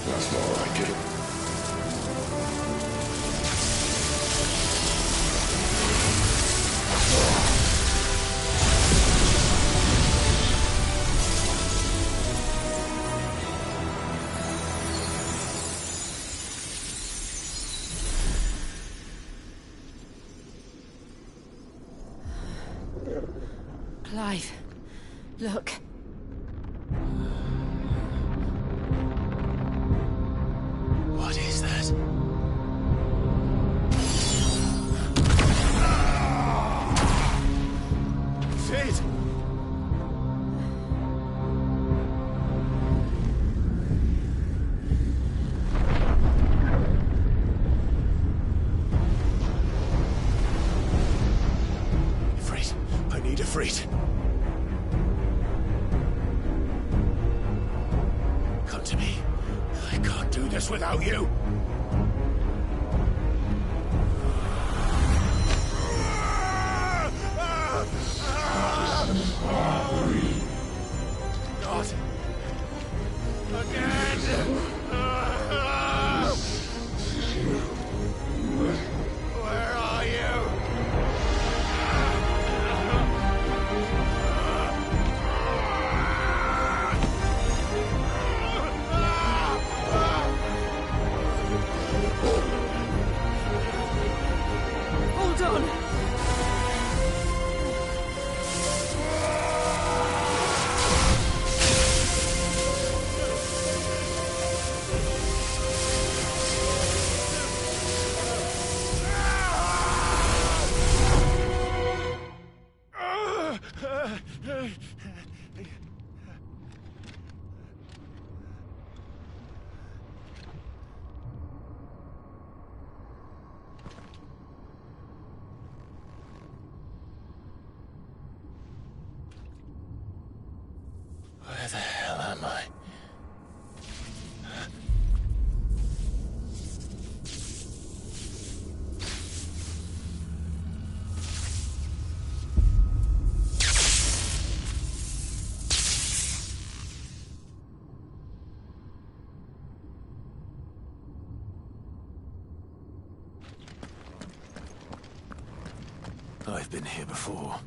That's more like it. Clive, look. What is that? Sid! Ifrit, I need Ifrit. us without you. Not again. Where are you? Hold on! Where the hell am I? I've been here before.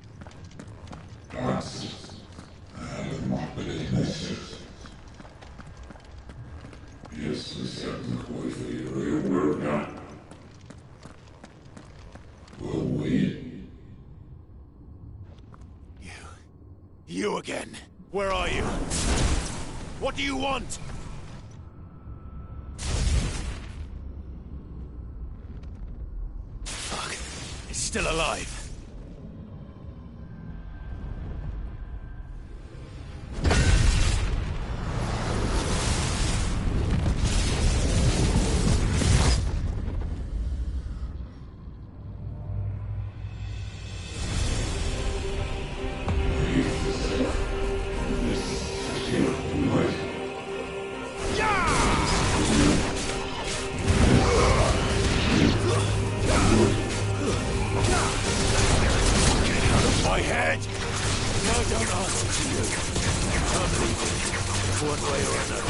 You again. Where are you? What do you want? Fuck. It's still alive. My head! No, don't answer to you. I'm leaving. One way or another.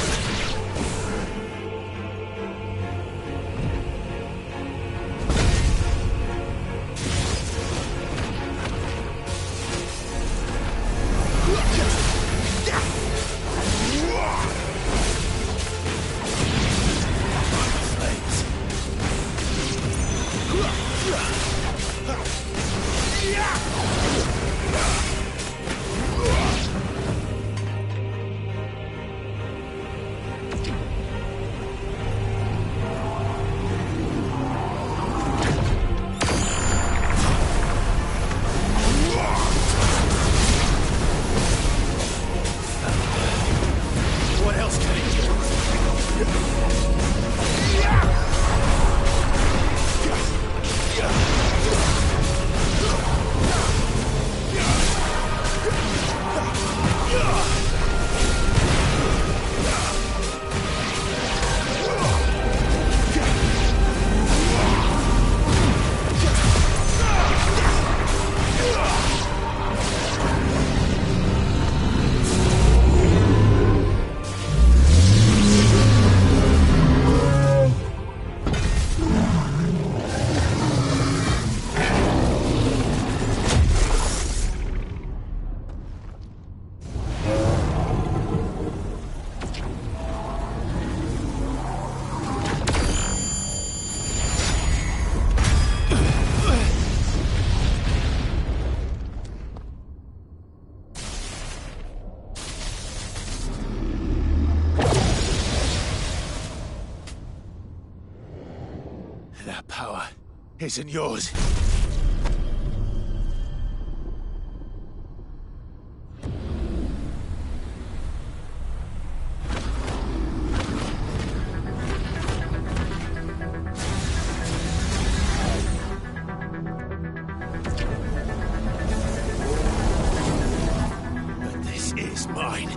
What else can he do? That power isn't yours. But this is mine.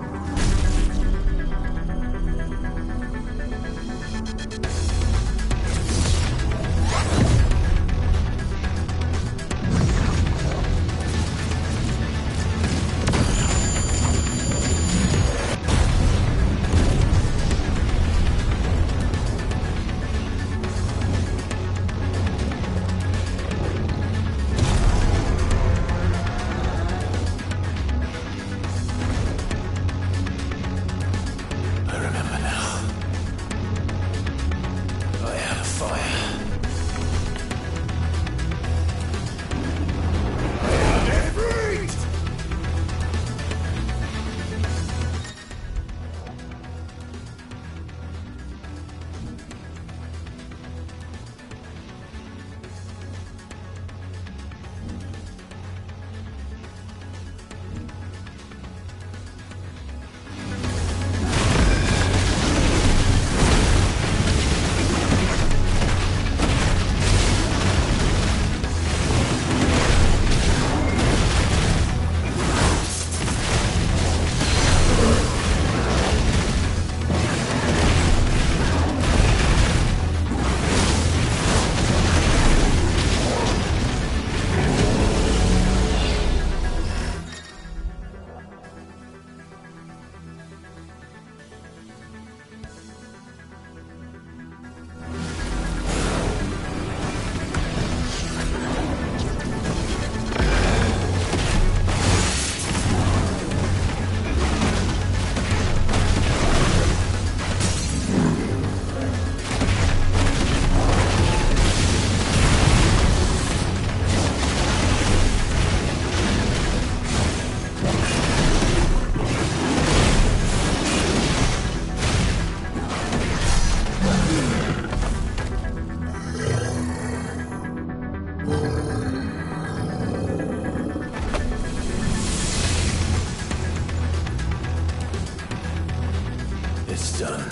It's done.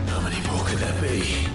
How many more could there be?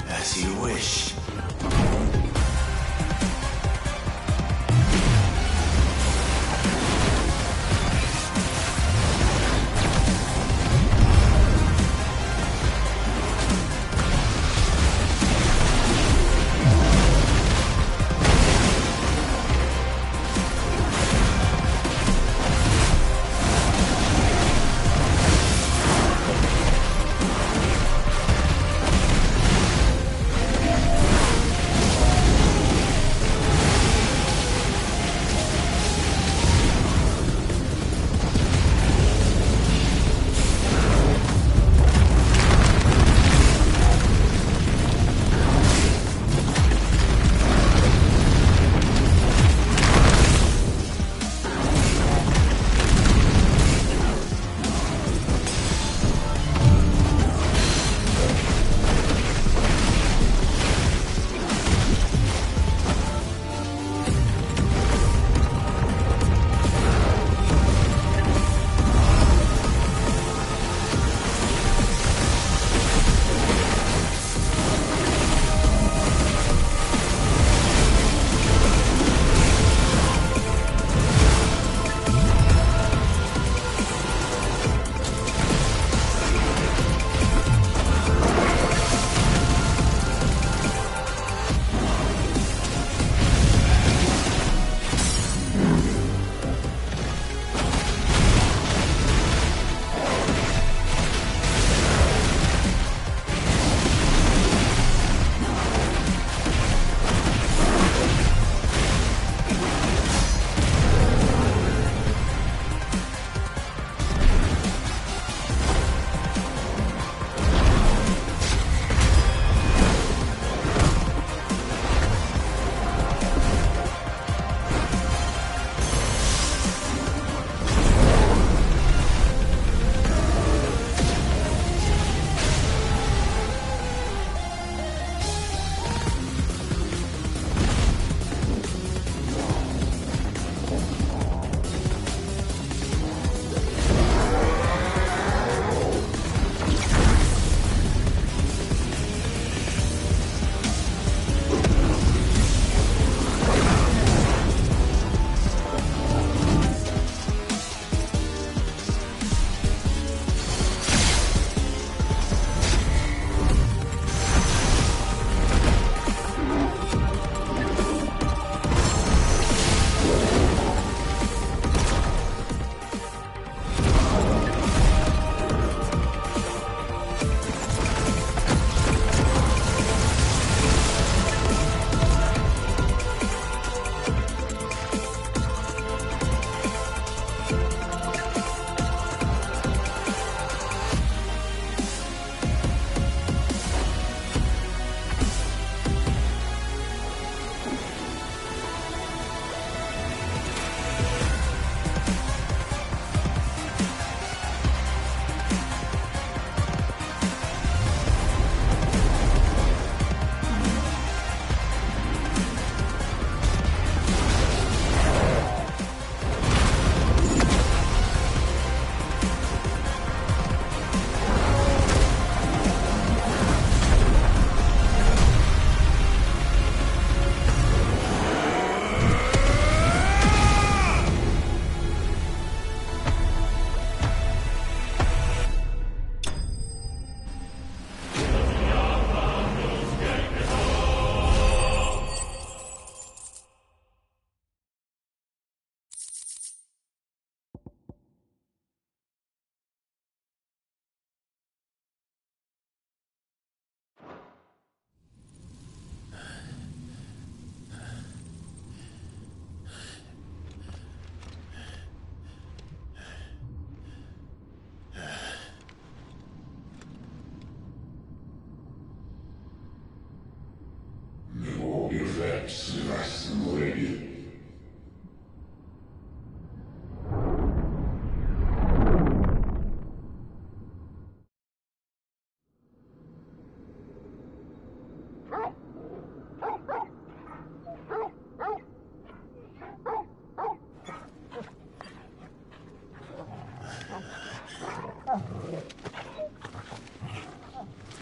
As you wish.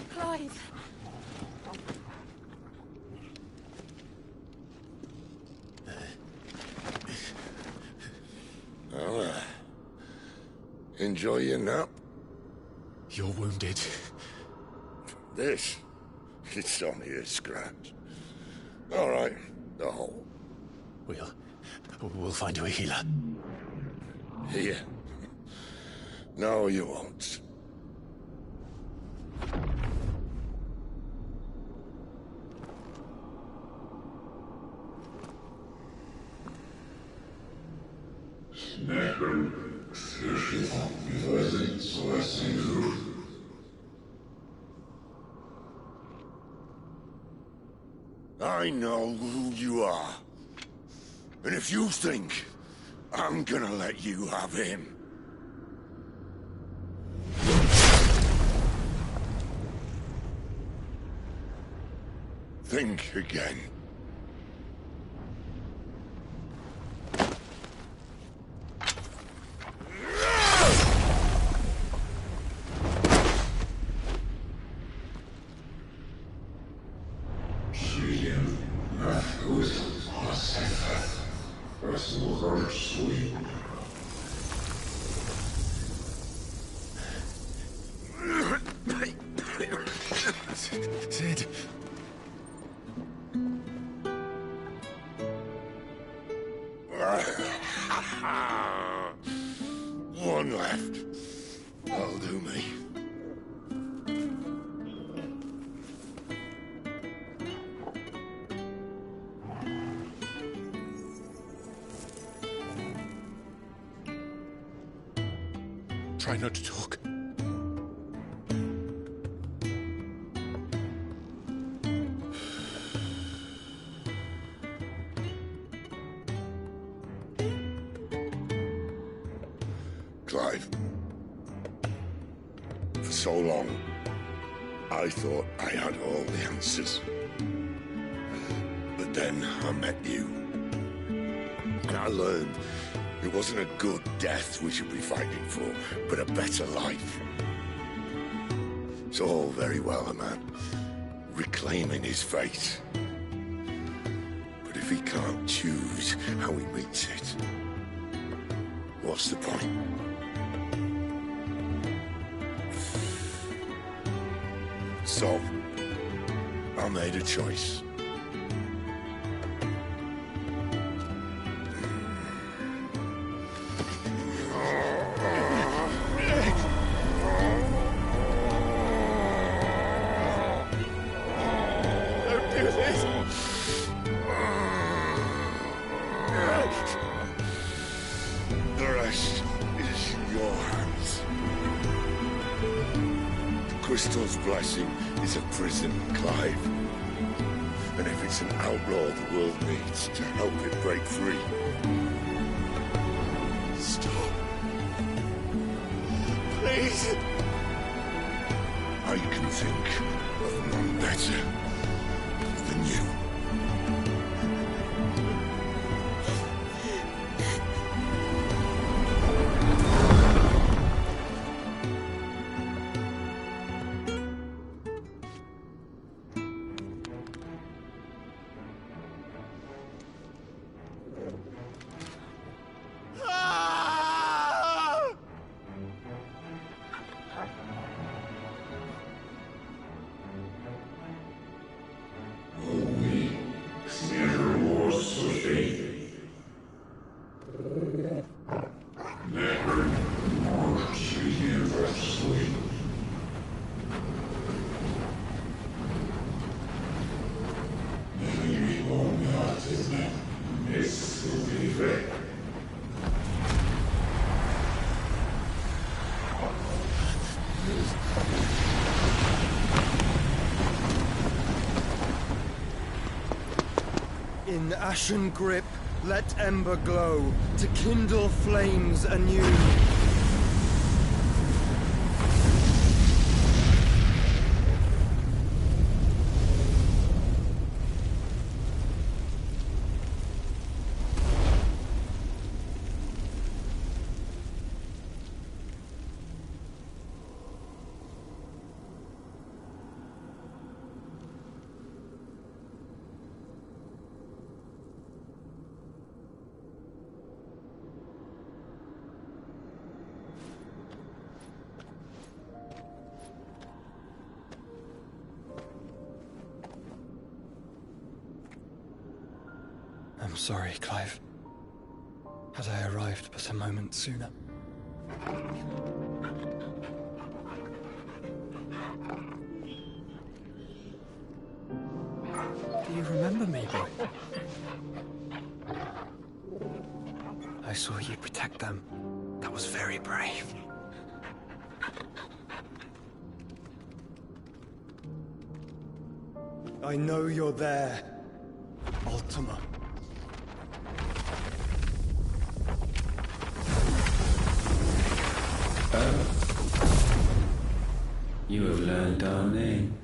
Clive. Well, enjoy your nap. You're wounded. This? It's only a scratch. All right, the hole. We'll find you a healer. Here. No, you won't. I know who you are. And if you think I'm gonna let you have him... think again. Sid. One left. That'll do me. Try not to talk. Clive. For so long, I thought I had all the answers. But then I met you. And I learned it wasn't a good death we should be fighting for, but a better life. It's all very well, a man reclaiming his fate. But if he can't choose how he meets it, what's the point? So, I made a choice. Don't do this! The rest is in your hands. Crystal's blessing is a prison, Clive. And if it's an outlaw the world needs to help it break free... Stop. Please. I can think of none better than you. In ashen grip, let ember glow, to kindle flames anew. I'm sorry, Clive. Had I arrived but a moment sooner. Do you remember me, boy? I saw you protect them. That was very brave. I know you're there, Ultima. You have learned our name.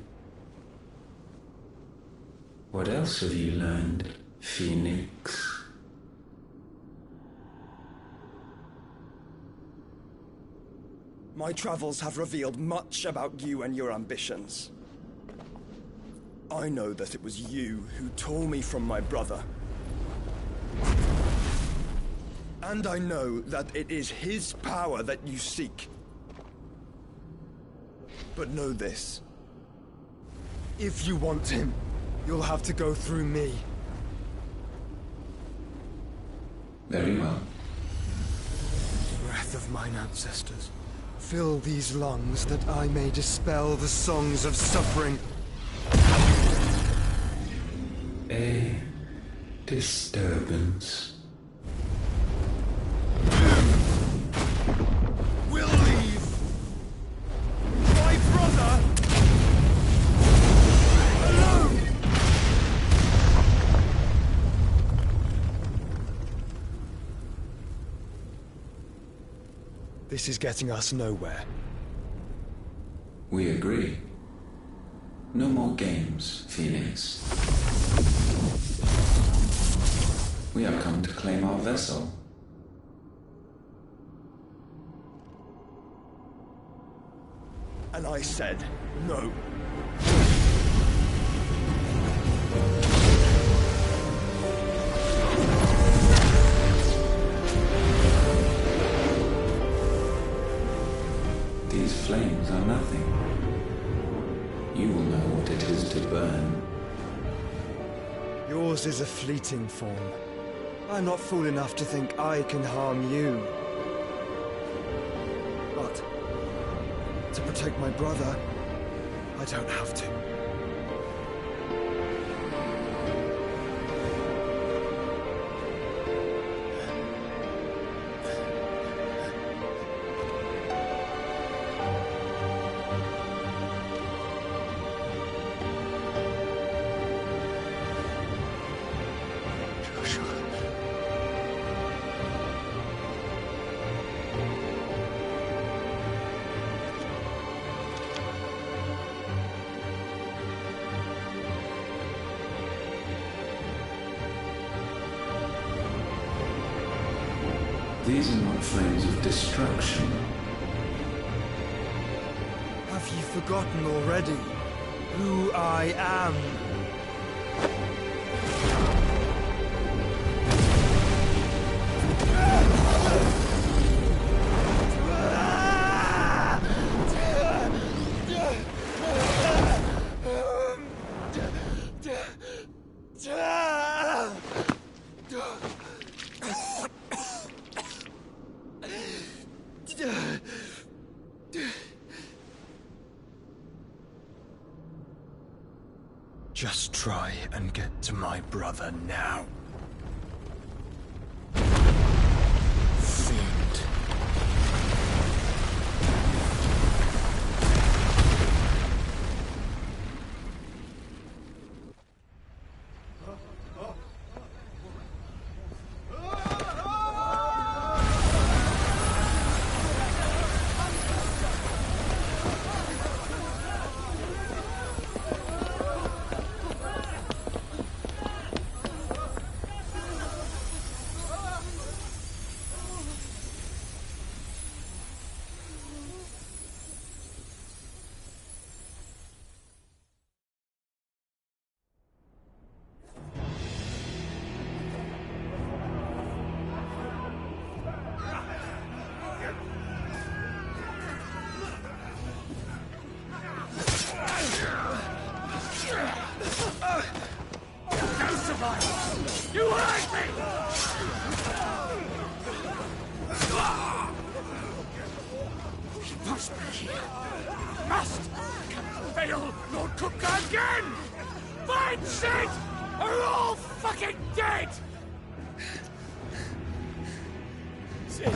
What else have you learned, Phoenix? My travels have revealed much about you and your ambitions. I know that it was you who tore me from my brother. And I know that it is his power that you seek. But know this. If you want him, you'll have to go through me. Very well. Breath of mine ancestors, fill these lungs that I may dispel the songs of suffering. A disturbance. We'll leave. My brother alone. This is getting us nowhere. We agree. No more games, Phoenix. We have come to claim our vessel. And I said no. These flames are nothing. You will know what it is to burn. Yours is a fleeting form. I'm not fool enough to think I can harm you. But to protect my brother, I don't have to. These are not flames of destruction. Have you forgotten already who I am? Just try and get to my brother now. Fiend. Take me! He must be here. Must! Can fail Lord Kupka again! Find Sid! Or we're all fucking dead! Sid,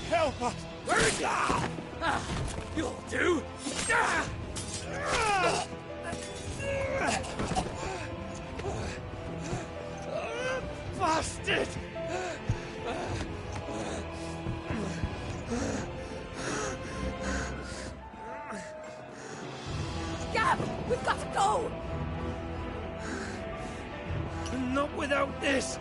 help us! Where is he? You'll do! Bastard! Gab, we've got to go! Not without this!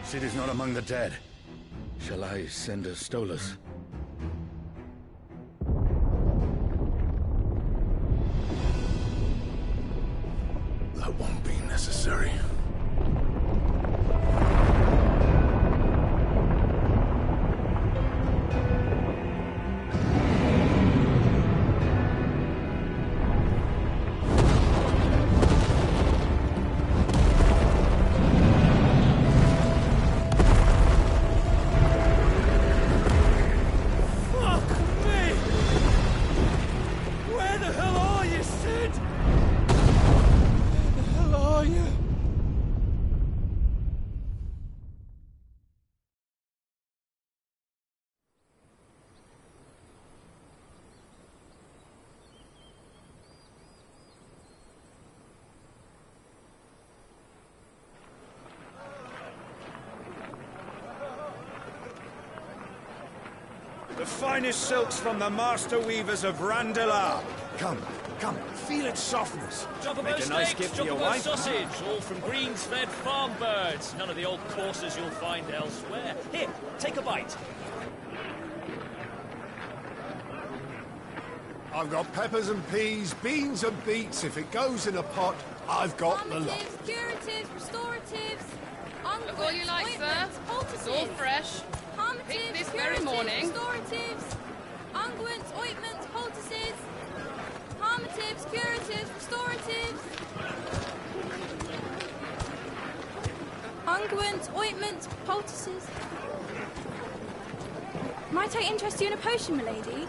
Sid is not among the dead. Shall I send a Stolas? That won't be necessary. The finest silks from the master weavers of Randalar. Come, come, feel its softness. Make a nice gift for your wife. Sausage, all from greens-fed farm birds. None of the old courses you'll find elsewhere. Here, take a bite. I've got peppers and peas, beans and beets. If it goes in a pot, I've got the lot. Curatives, restoratives, Look all you like, sir. It's all fresh. Picked this very morning. Restoratives, unguents, ointments, poultices, harmatives, curatives, restoratives, unguents, ointments, poultices. Might I interest you in a potion, milady?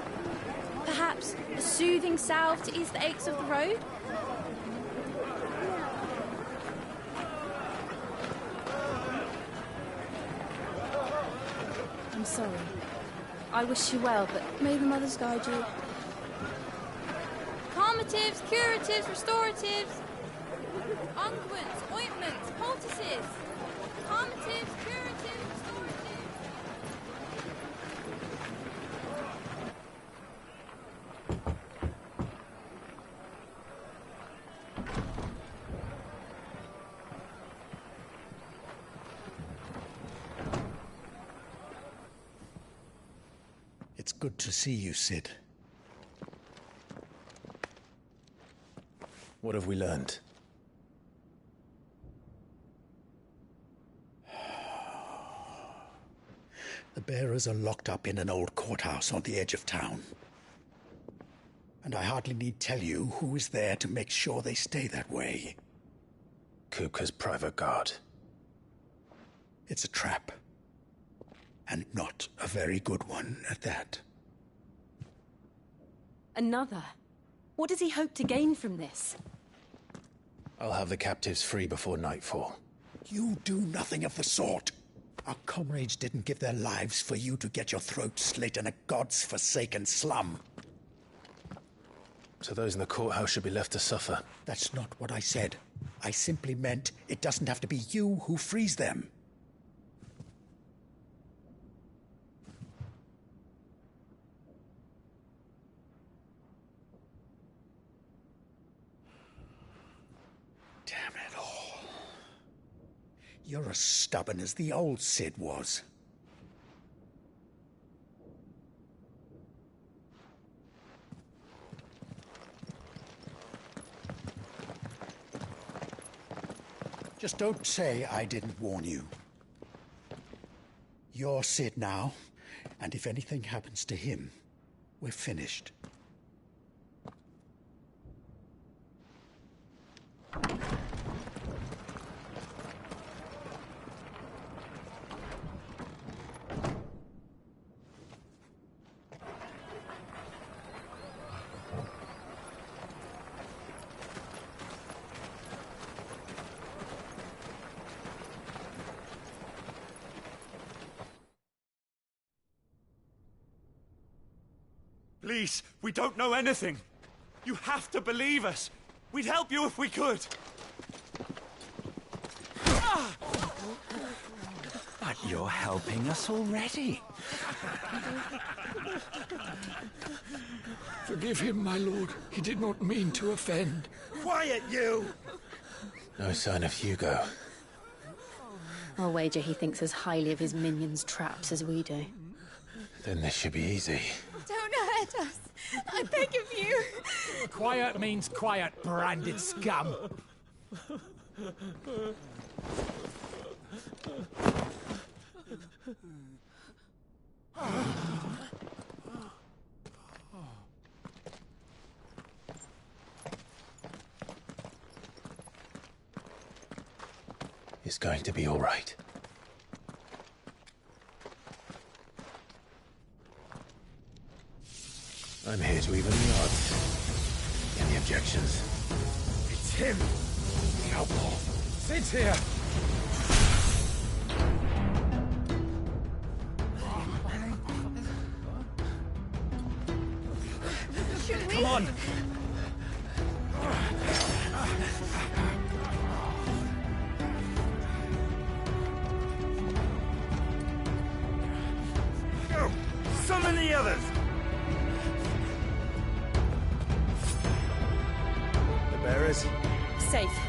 Perhaps a soothing salve to ease the aches of the road? I'm sorry. I wish you well, but may the mothers guide you. Calmatives, curatives, restoratives, unguents, ointments, poultices. Calmatives, curatives, restoratives. It's good to see you, Sid. What have we learned? The bearers are locked up in an old courthouse on the edge of town. And I hardly need tell you who is there to make sure they stay that way. Kupka's private guard. It's a trap. And not a very good one at that. Another? What does he hope to gain from this? I'll have the captives free before nightfall. You do nothing of the sort. Our comrades didn't give their lives for you to get your throat slit in a god's forsaken slum. So those in the courthouse should be left to suffer. That's not what I said. I simply meant it doesn't have to be you who frees them. Damn it all. You're as stubborn as the old Sid was. Just don't say I didn't warn you. You're Sid now, And if anything happens to him, we're finished. Please, we don't know anything. You have to believe us. We'd help you if we could. But you're helping us already. Forgive him, my lord. He did not mean to offend. Quiet, you! No sign of Hugo. I'll wager he thinks as highly of his minions' traps as we do. Then this should be easy. Don't hurt us. I beg of you. Quiet means quiet, branded scum. It's going to be all right. I'm here to even the odds. Any objections? It's him! The outlaw! Sit here! Come on! Go! Summon the others! The bearers? Safe.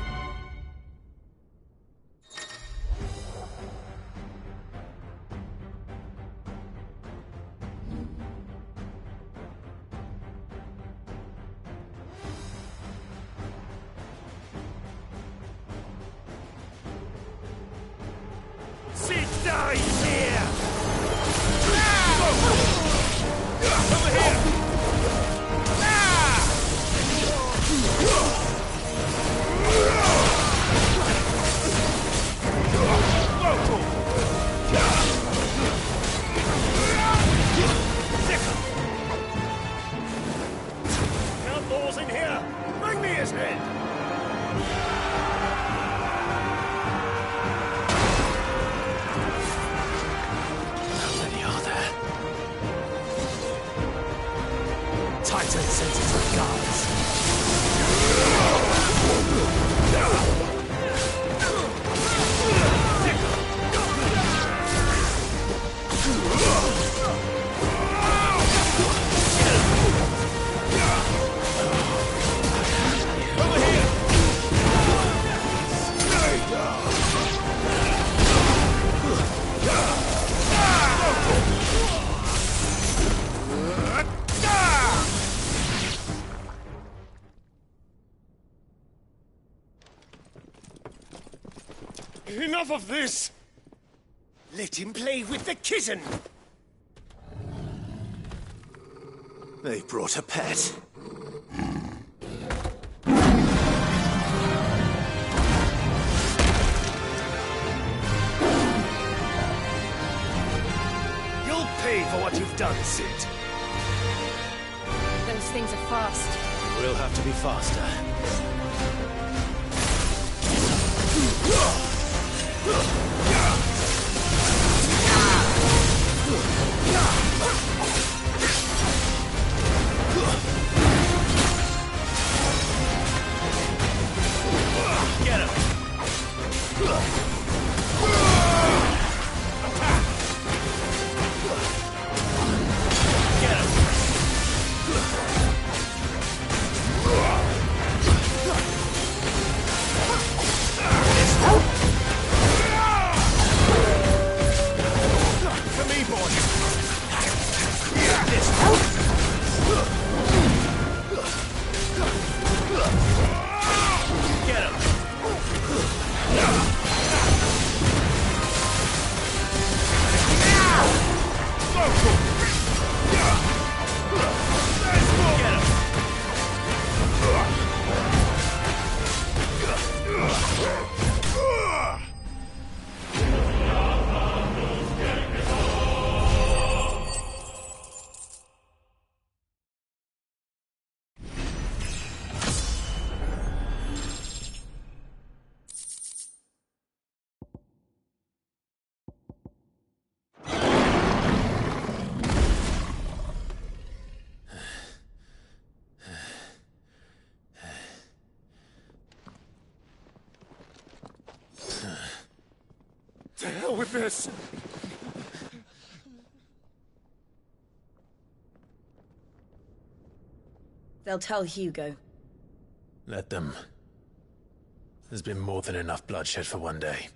Sid dies here! Over here! Outlaws in here! Bring me his head! Titan senses of guards. Enough of this! Let him play with the kitten! They brought a pet. You'll pay for what you've done, Sid. Those things are fast. We'll have to be faster. Get him! Get him! hell with this! They'll tell Hugo. Let them. There's been more than enough bloodshed for one day.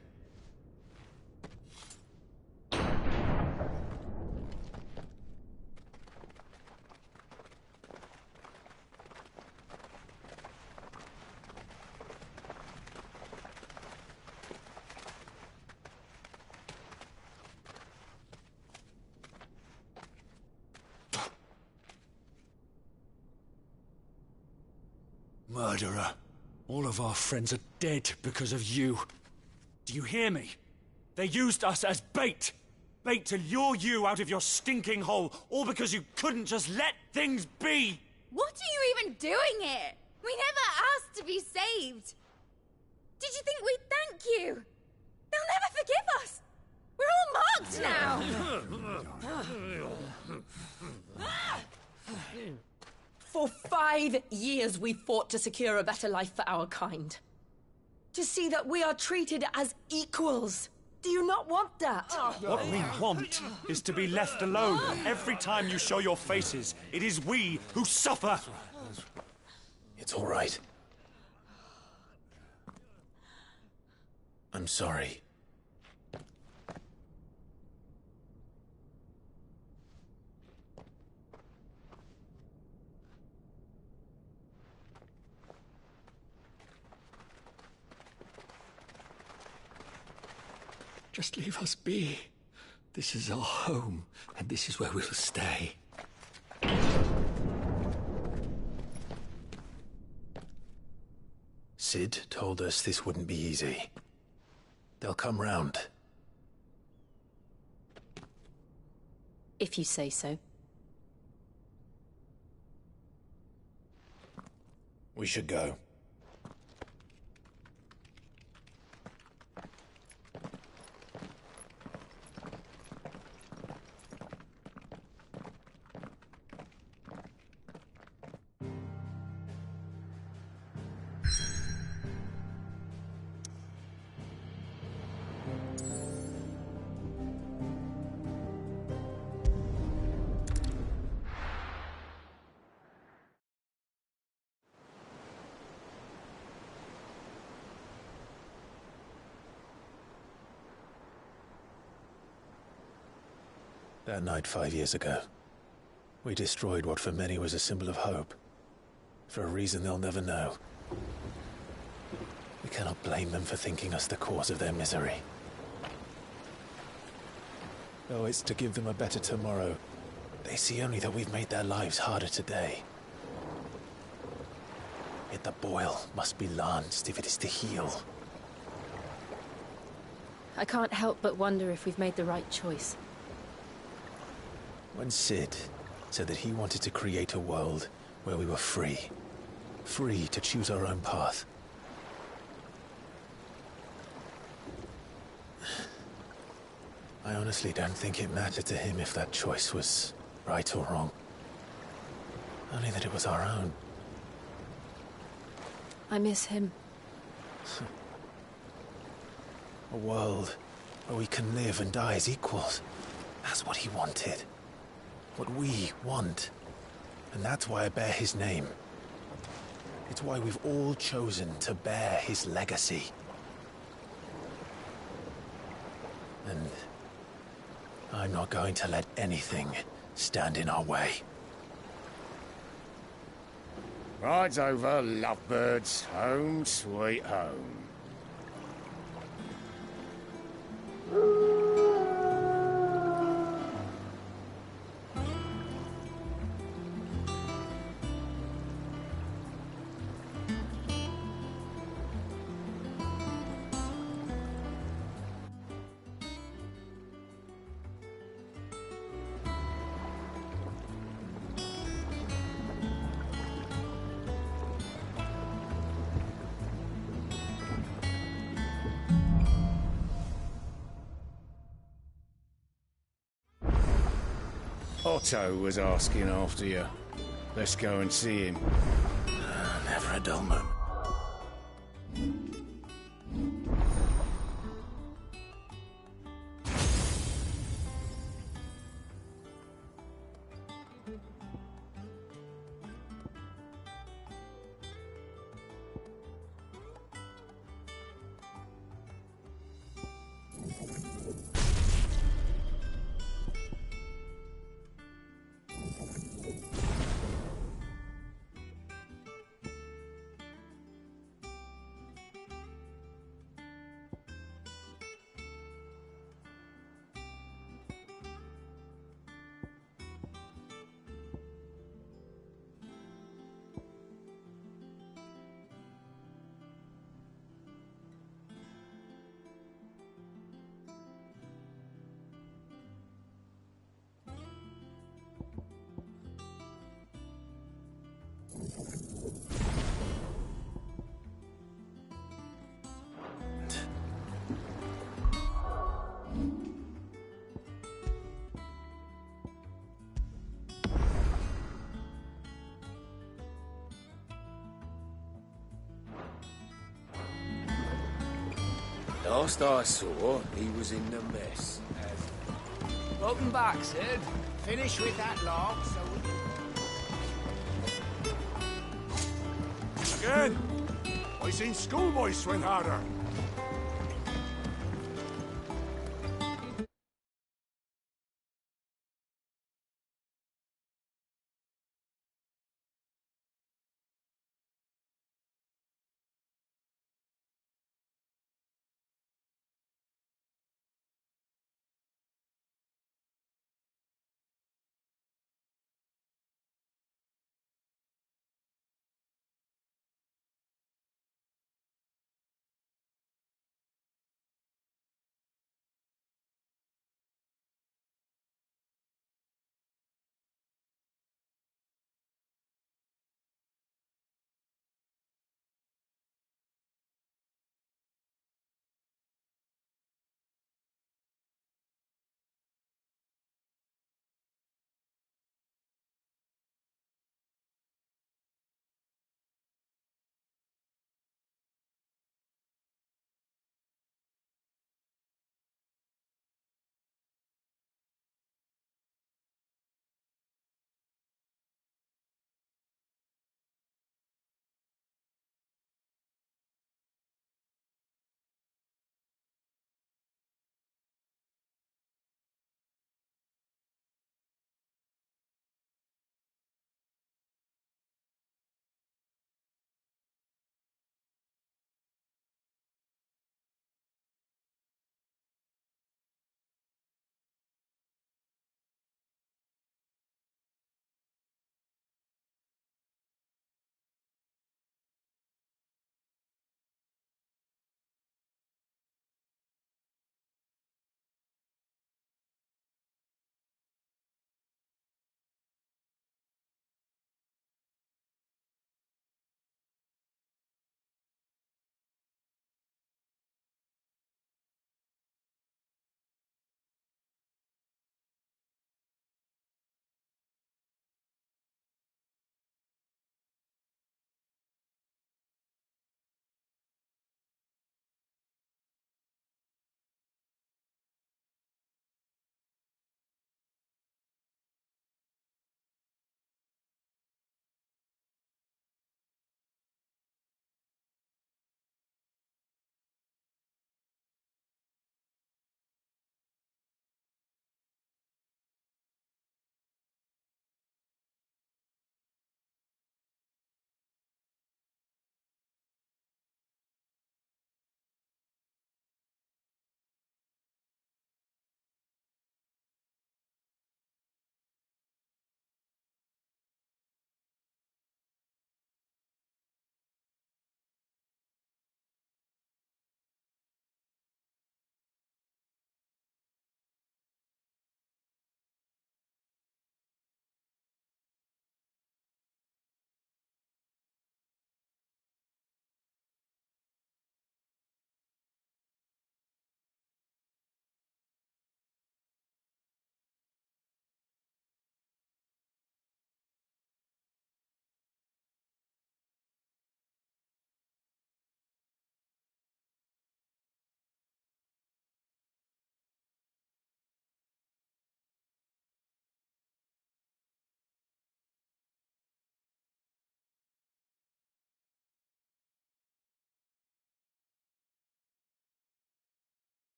Murderer. All of our friends are dead because of you. Do you hear me? They used us as bait. Bait to lure you out of your stinking hole, all because you couldn't just let things be. What are you even doing here? We never asked to be saved. Did you think we'd thank you? They'll never forgive us. We're all marked now. For 5 years we fought to secure a better life for our kind. To see that we are treated as equals. Do you not want that? What we want is to be left alone. Every time you show your faces, it is we who suffer. It's all right. I'm sorry. Just leave us be. This is our home, and this is where we'll stay. Cid told us this wouldn't be easy. They'll come round. If you say so. We should go. That night 5 years ago, we destroyed what for many was a symbol of hope. For a reason they'll never know. We cannot blame them for thinking us the cause of their misery. Though it's to give them a better tomorrow, they see only that we've made their lives harder today. Yet the boil must be lanced if it is to heal. I can't help but wonder if we've made the right choice. When Cid said that he wanted to create a world where we were free. Free to choose our own path. I honestly don't think it mattered to him if that choice was right or wrong. Only that it was our own. I miss him. A world where we can live and die as equals. That's what he wanted. What we want. And that's why I bear his name. It's why we've all chosen to bear his legacy. And I'm not going to let anything stand in our way. Ride's over, lovebirds. Home sweet home. Otto was asking after you. Let's go and see him. Never a dull moment. Last I saw, he was in the mess. Welcome back, Sid. Finish with that log so we... Again? I seen schoolboys swing harder.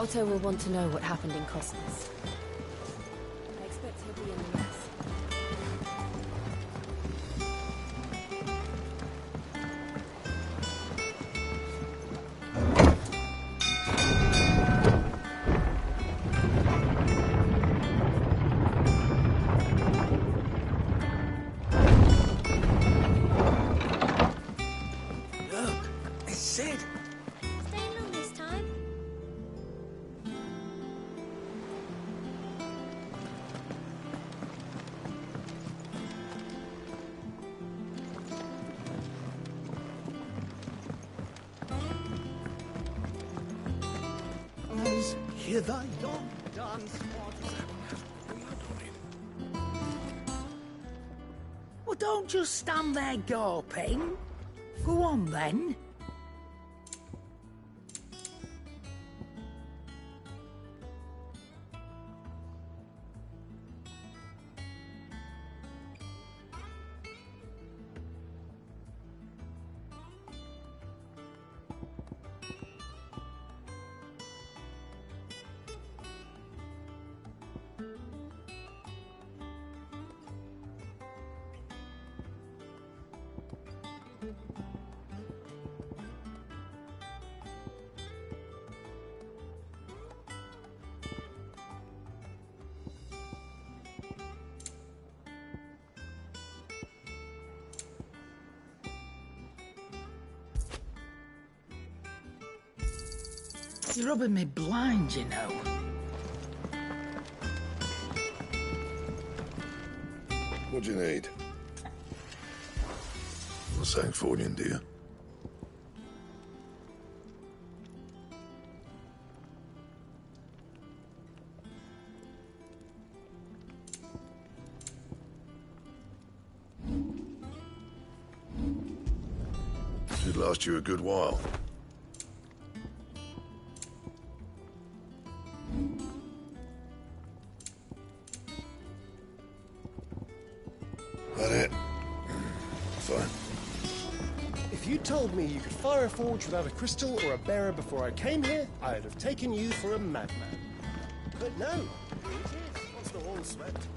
Otto will want to know what happened in Cosmos. I expect he'll be in the mess. Hear thy long dance. Well, don't just stand there gawping. Go on, then. You're rubbing me blind, you know. What do you need? A Sancfordian, do you? Should last you a good while. That it? Fine. If you told me you could fire a forge without a crystal or a bearer before I came here, I'd have taken you for a madman. But no, here it is, once the hall's swept.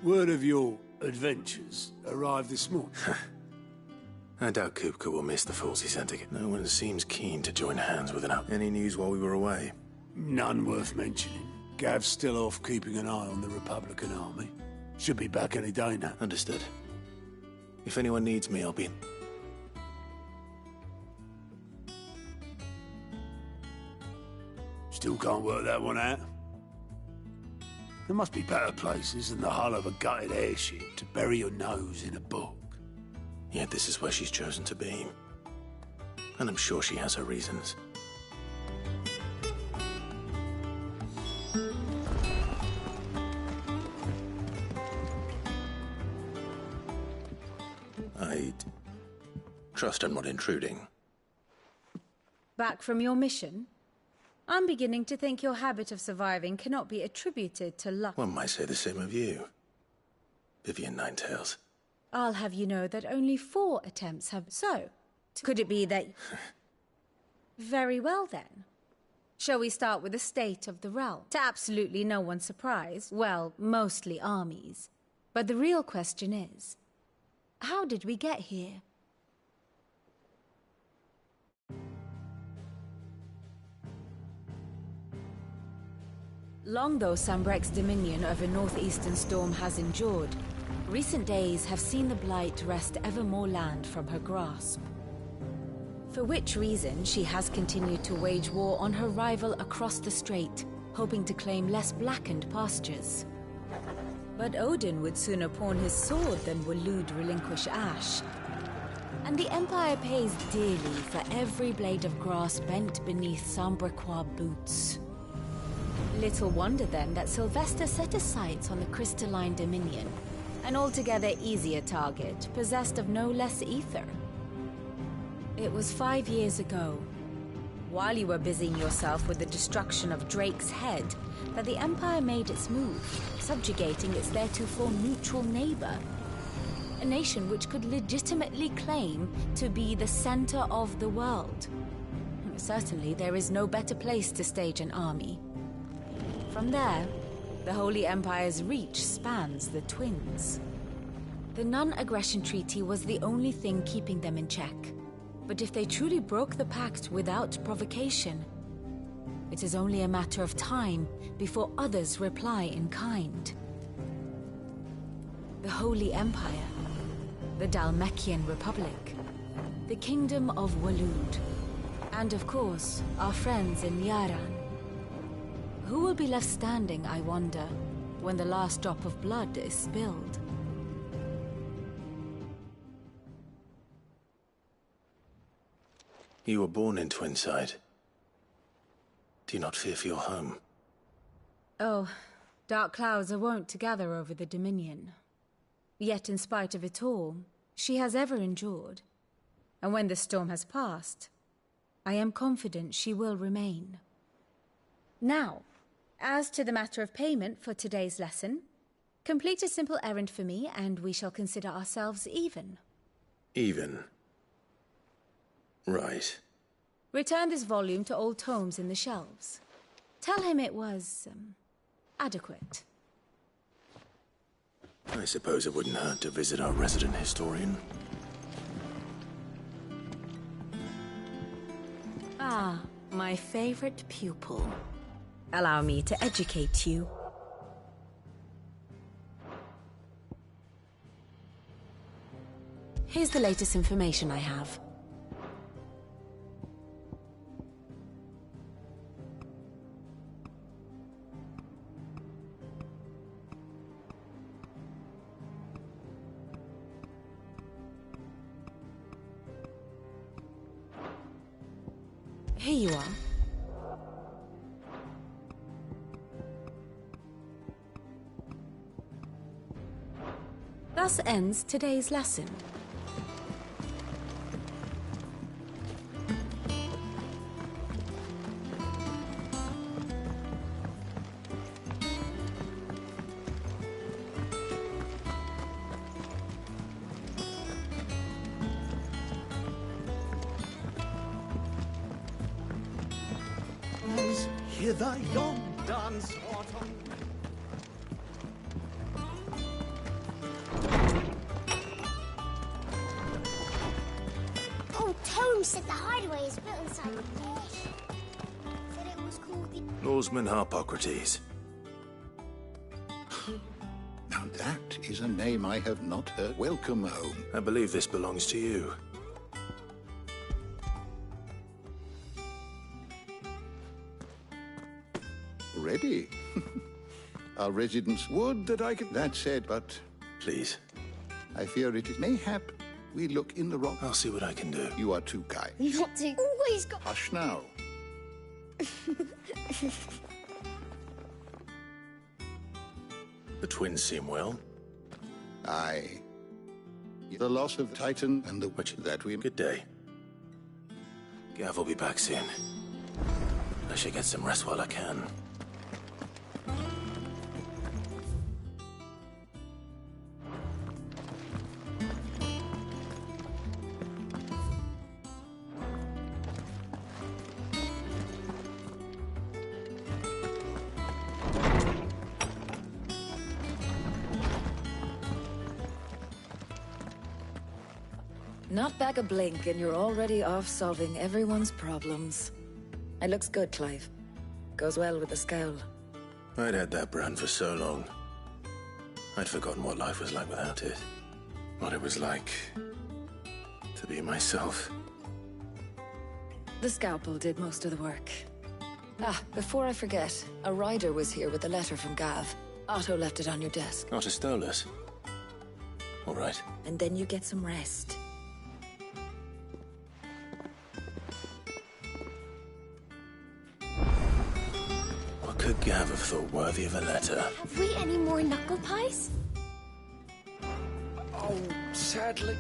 Word of your adventures arrived this morning. I doubt Kupka will miss the fools he sent again. No one seems keen to join hands with an out. Any news while we were away? None worth mentioning. Gav's still off keeping an eye on the Republican army. Should be back any day now. Understood. If anyone needs me, I'll be... Still can't work that one out. There must be better places than the hull of a gutted airship to bury your nose in a book. Yet this is where she's chosen to be. And I'm sure she has her reasons. I trust I'm not intruding. Back from your mission? I'm beginning to think your habit of surviving cannot be attributed to luck. One might say the same of you, Vivian Ninetails. I'll have you know that only 4 attempts have... So, could it be that... Very well then. Shall we start with the state of the realm? To absolutely no one's surprise, well, mostly armies. But the real question is, how did we get here? Long though Sambrek's dominion over northeastern Storm has endured, Recent days have seen the Blight wrest ever more land from her grasp. For which reason, she has continued to wage war on her rival across the strait, hoping to claim less blackened pastures. But Odin would sooner pawn his sword than Waloed relinquish Ash. And the Empire pays dearly for every blade of grass bent beneath Sambrequois boots. Little wonder then that Sylvester set his sights on the Crystalline Dominion, an altogether easier target, possessed of no less ether. It was 5 years ago, while you were busying yourself with the destruction of Drake's head, that the Empire made its move, subjugating its theretofore neutral neighbor. A nation which could legitimately claim to be the center of the world. Certainly, there is no better place to stage an army. From there, the Holy Empire's reach spans the Twins. The non-aggression treaty was the only thing keeping them in check. But if they truly broke the pact without provocation, it is only a matter of time before others reply in kind. The Holy Empire, the Dhalmekian Republic, the Kingdom of Waloed, and of course, our friends in Yaran. Who will be left standing, I wonder, when the last drop of blood is spilled? You were born in Twinside. Do you not fear for your home? Oh, dark clouds are wont to gather over the Dominion. Yet in spite of it all, she has ever endured. And when the storm has passed, I am confident she will remain. Now, as to the matter of payment for today's lesson, complete a simple errand for me and we shall consider ourselves even. Even? Right. Return this volume to old tomes in the shelves. Tell him it was, adequate. I suppose it wouldn't hurt to visit our resident historian. Ah, my favorite pupil. Allow me to educate you. Here's the latest information I have. Here you are. Thus ends today's lesson. Hither yon dance autumn. Old Tome said the hideaway is built inside the village. Said it was called the Norseman Harpocrates. Now that is a name I have not heard. Welcome home. I believe this belongs to you. Ready? Our residents would that I could. That said, but please, I fear it is mayhap we look in the wrong. I'll see what I can do. You are too kind. Not to always got. Hush now. The twins seem well. Aye. The loss of Titan and the witch that we. Good day. Gav will be back soon. I should get some rest while I can. Not back a blink and you're already off solving everyone's problems. It looks good, Clive. Goes well with the scowl. I'd had that brand for so long. I'd forgotten what life was like without it. What it was like to be myself. The scalpel did most of the work. Ah, before I forget, a rider was here with a letter from Gav. Otto left it on your desk. Otto stole it. All right. And then you get some rest. What could Gav have thought worthy of a letter? Have we any more knuckle pies? Oh, sadly.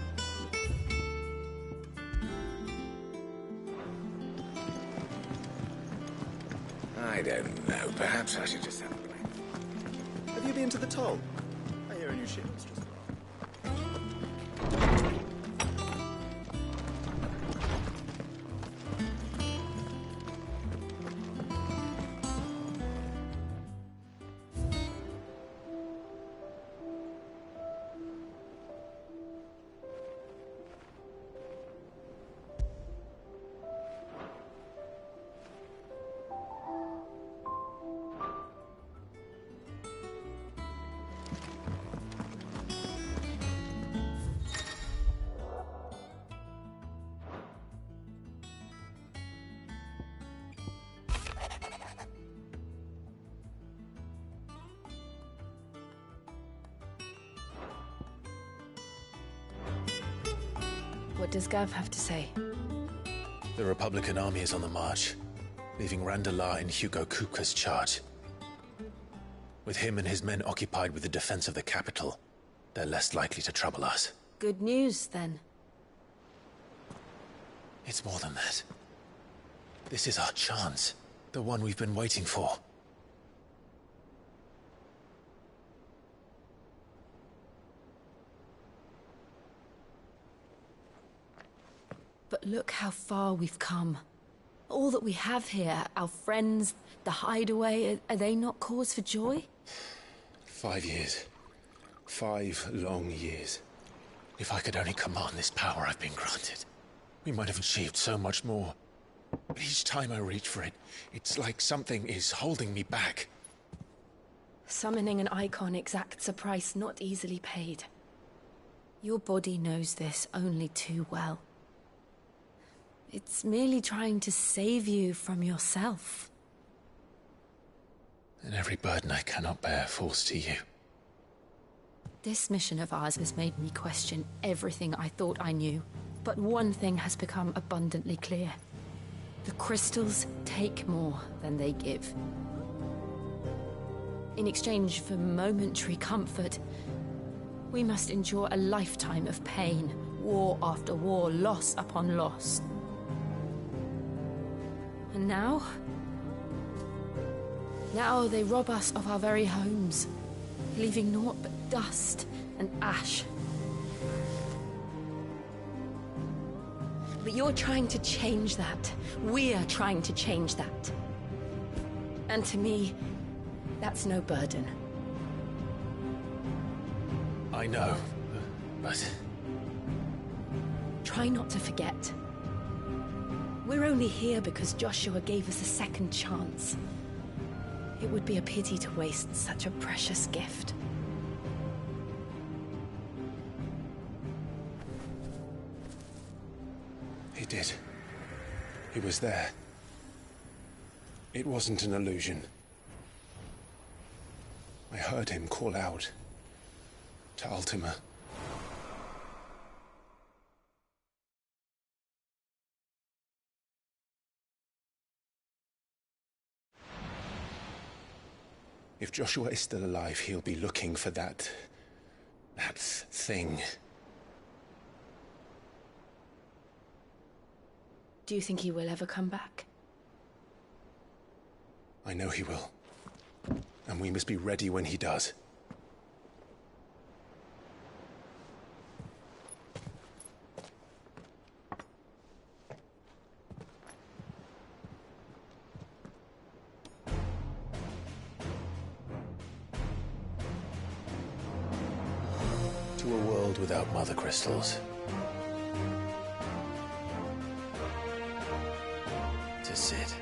I don't know. Perhaps I should just have a blank. Have you been to the toll? I hear a new shipment's just What does Gav have to say? The Republican army is on the march, leaving Randalar in Hugo Kupka's charge. With him and his men occupied with the defense of the capital, they're less likely to trouble us. Good news, then. It's more than that. This is our chance. The one we've been waiting for. But look how far we've come. All that we have here, our friends, the hideaway, are they not cause for joy? 5 years. 5 long years. If I could only command this power I've been granted, we might have achieved so much more. But each time I reach for it, it's like something is holding me back. Summoning an icon exacts a price not easily paid. Your body knows this only too well. It's merely trying to save you from yourself. And every burden I cannot bear falls to you. This mission of ours has made me question everything I thought I knew. But one thing has become abundantly clear. The crystals take more than they give. In exchange for momentary comfort, we must endure a lifetime of pain, war after war, loss upon loss. And now they rob us of our very homes, leaving naught but dust and ash. But you're trying to change that. We're trying to change that. And to me, that's no burden. I know, but... Try not to forget. We're only here because Joshua gave us a second chance. It would be a pity to waste such a precious gift. He did. He was there. It wasn't an illusion. I heard him call out to Ultima. If Joshua is still alive, he'll be looking for that thing. Do you think he will ever come back? I know he will. And we must be ready when he does. To a world without mother crystals. To Cid.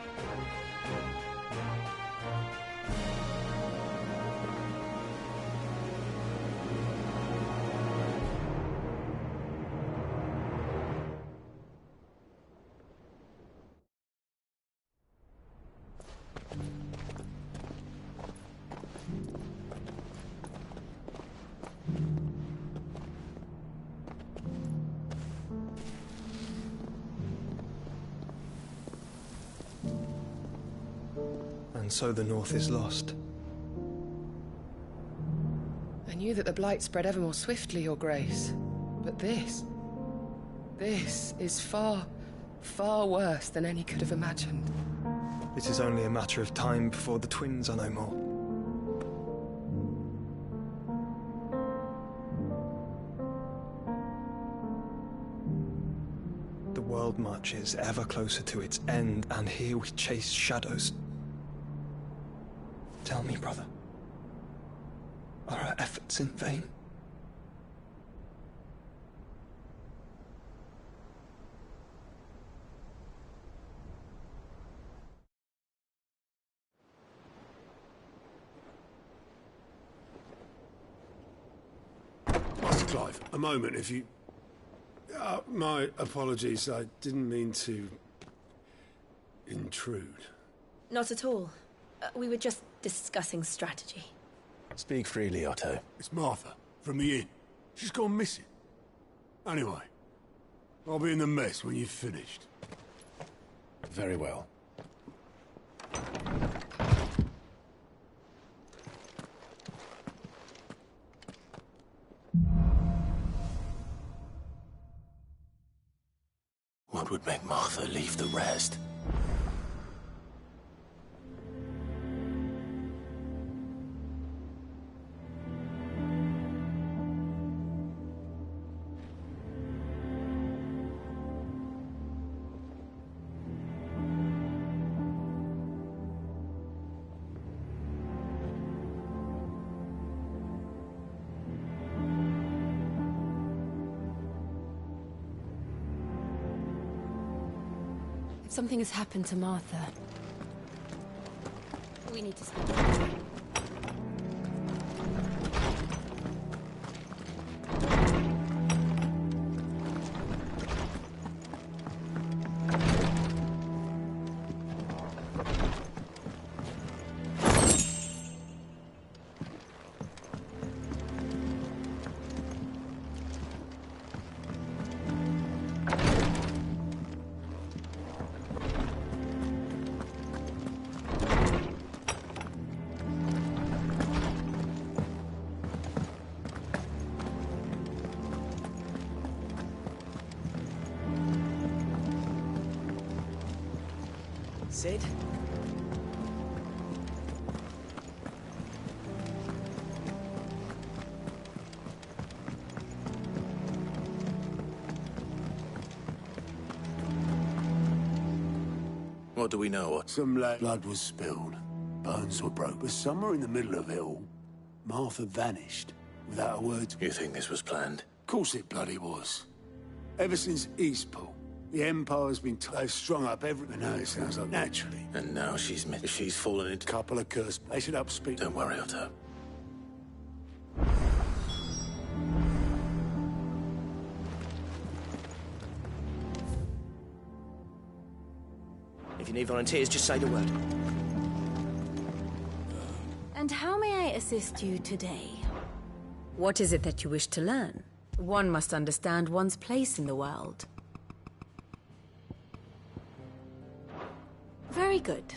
And so the North is lost. I knew that the Blight spread ever more swiftly, Your Grace. But this is far, far worse than any could have imagined. It is only a matter of time before the twins are no more. The world marches ever closer to its end, and here we chase shadows. Tell me, brother, are our efforts in vain? Master Clive, a moment, if you... my apologies, I didn't mean to... intrude. Not at all. We were just discussing strategy. Speak freely, Otto. It's Martha, from the inn. She's gone missing. Anyway, I'll be in the mess when you've finished. Very well. What would make Martha leave the rest? Something has happened to Martha. We need to speak. Cid? What do we know? Some blood was spilled. Bones were broke. But somewhere in the middle of it all, Martha vanished without a word. You think this was planned? Of course it bloody was. Ever since Eastpool, the Empire's been they've strung up everything. Now it sounds like naturally. And now she's fallen into... Couple of curse. They should up speak. Don't worry, Otto. If you need volunteers, just say the word. And how may I assist you today? What is it that you wish to learn? One must understand one's place in the world. Very good.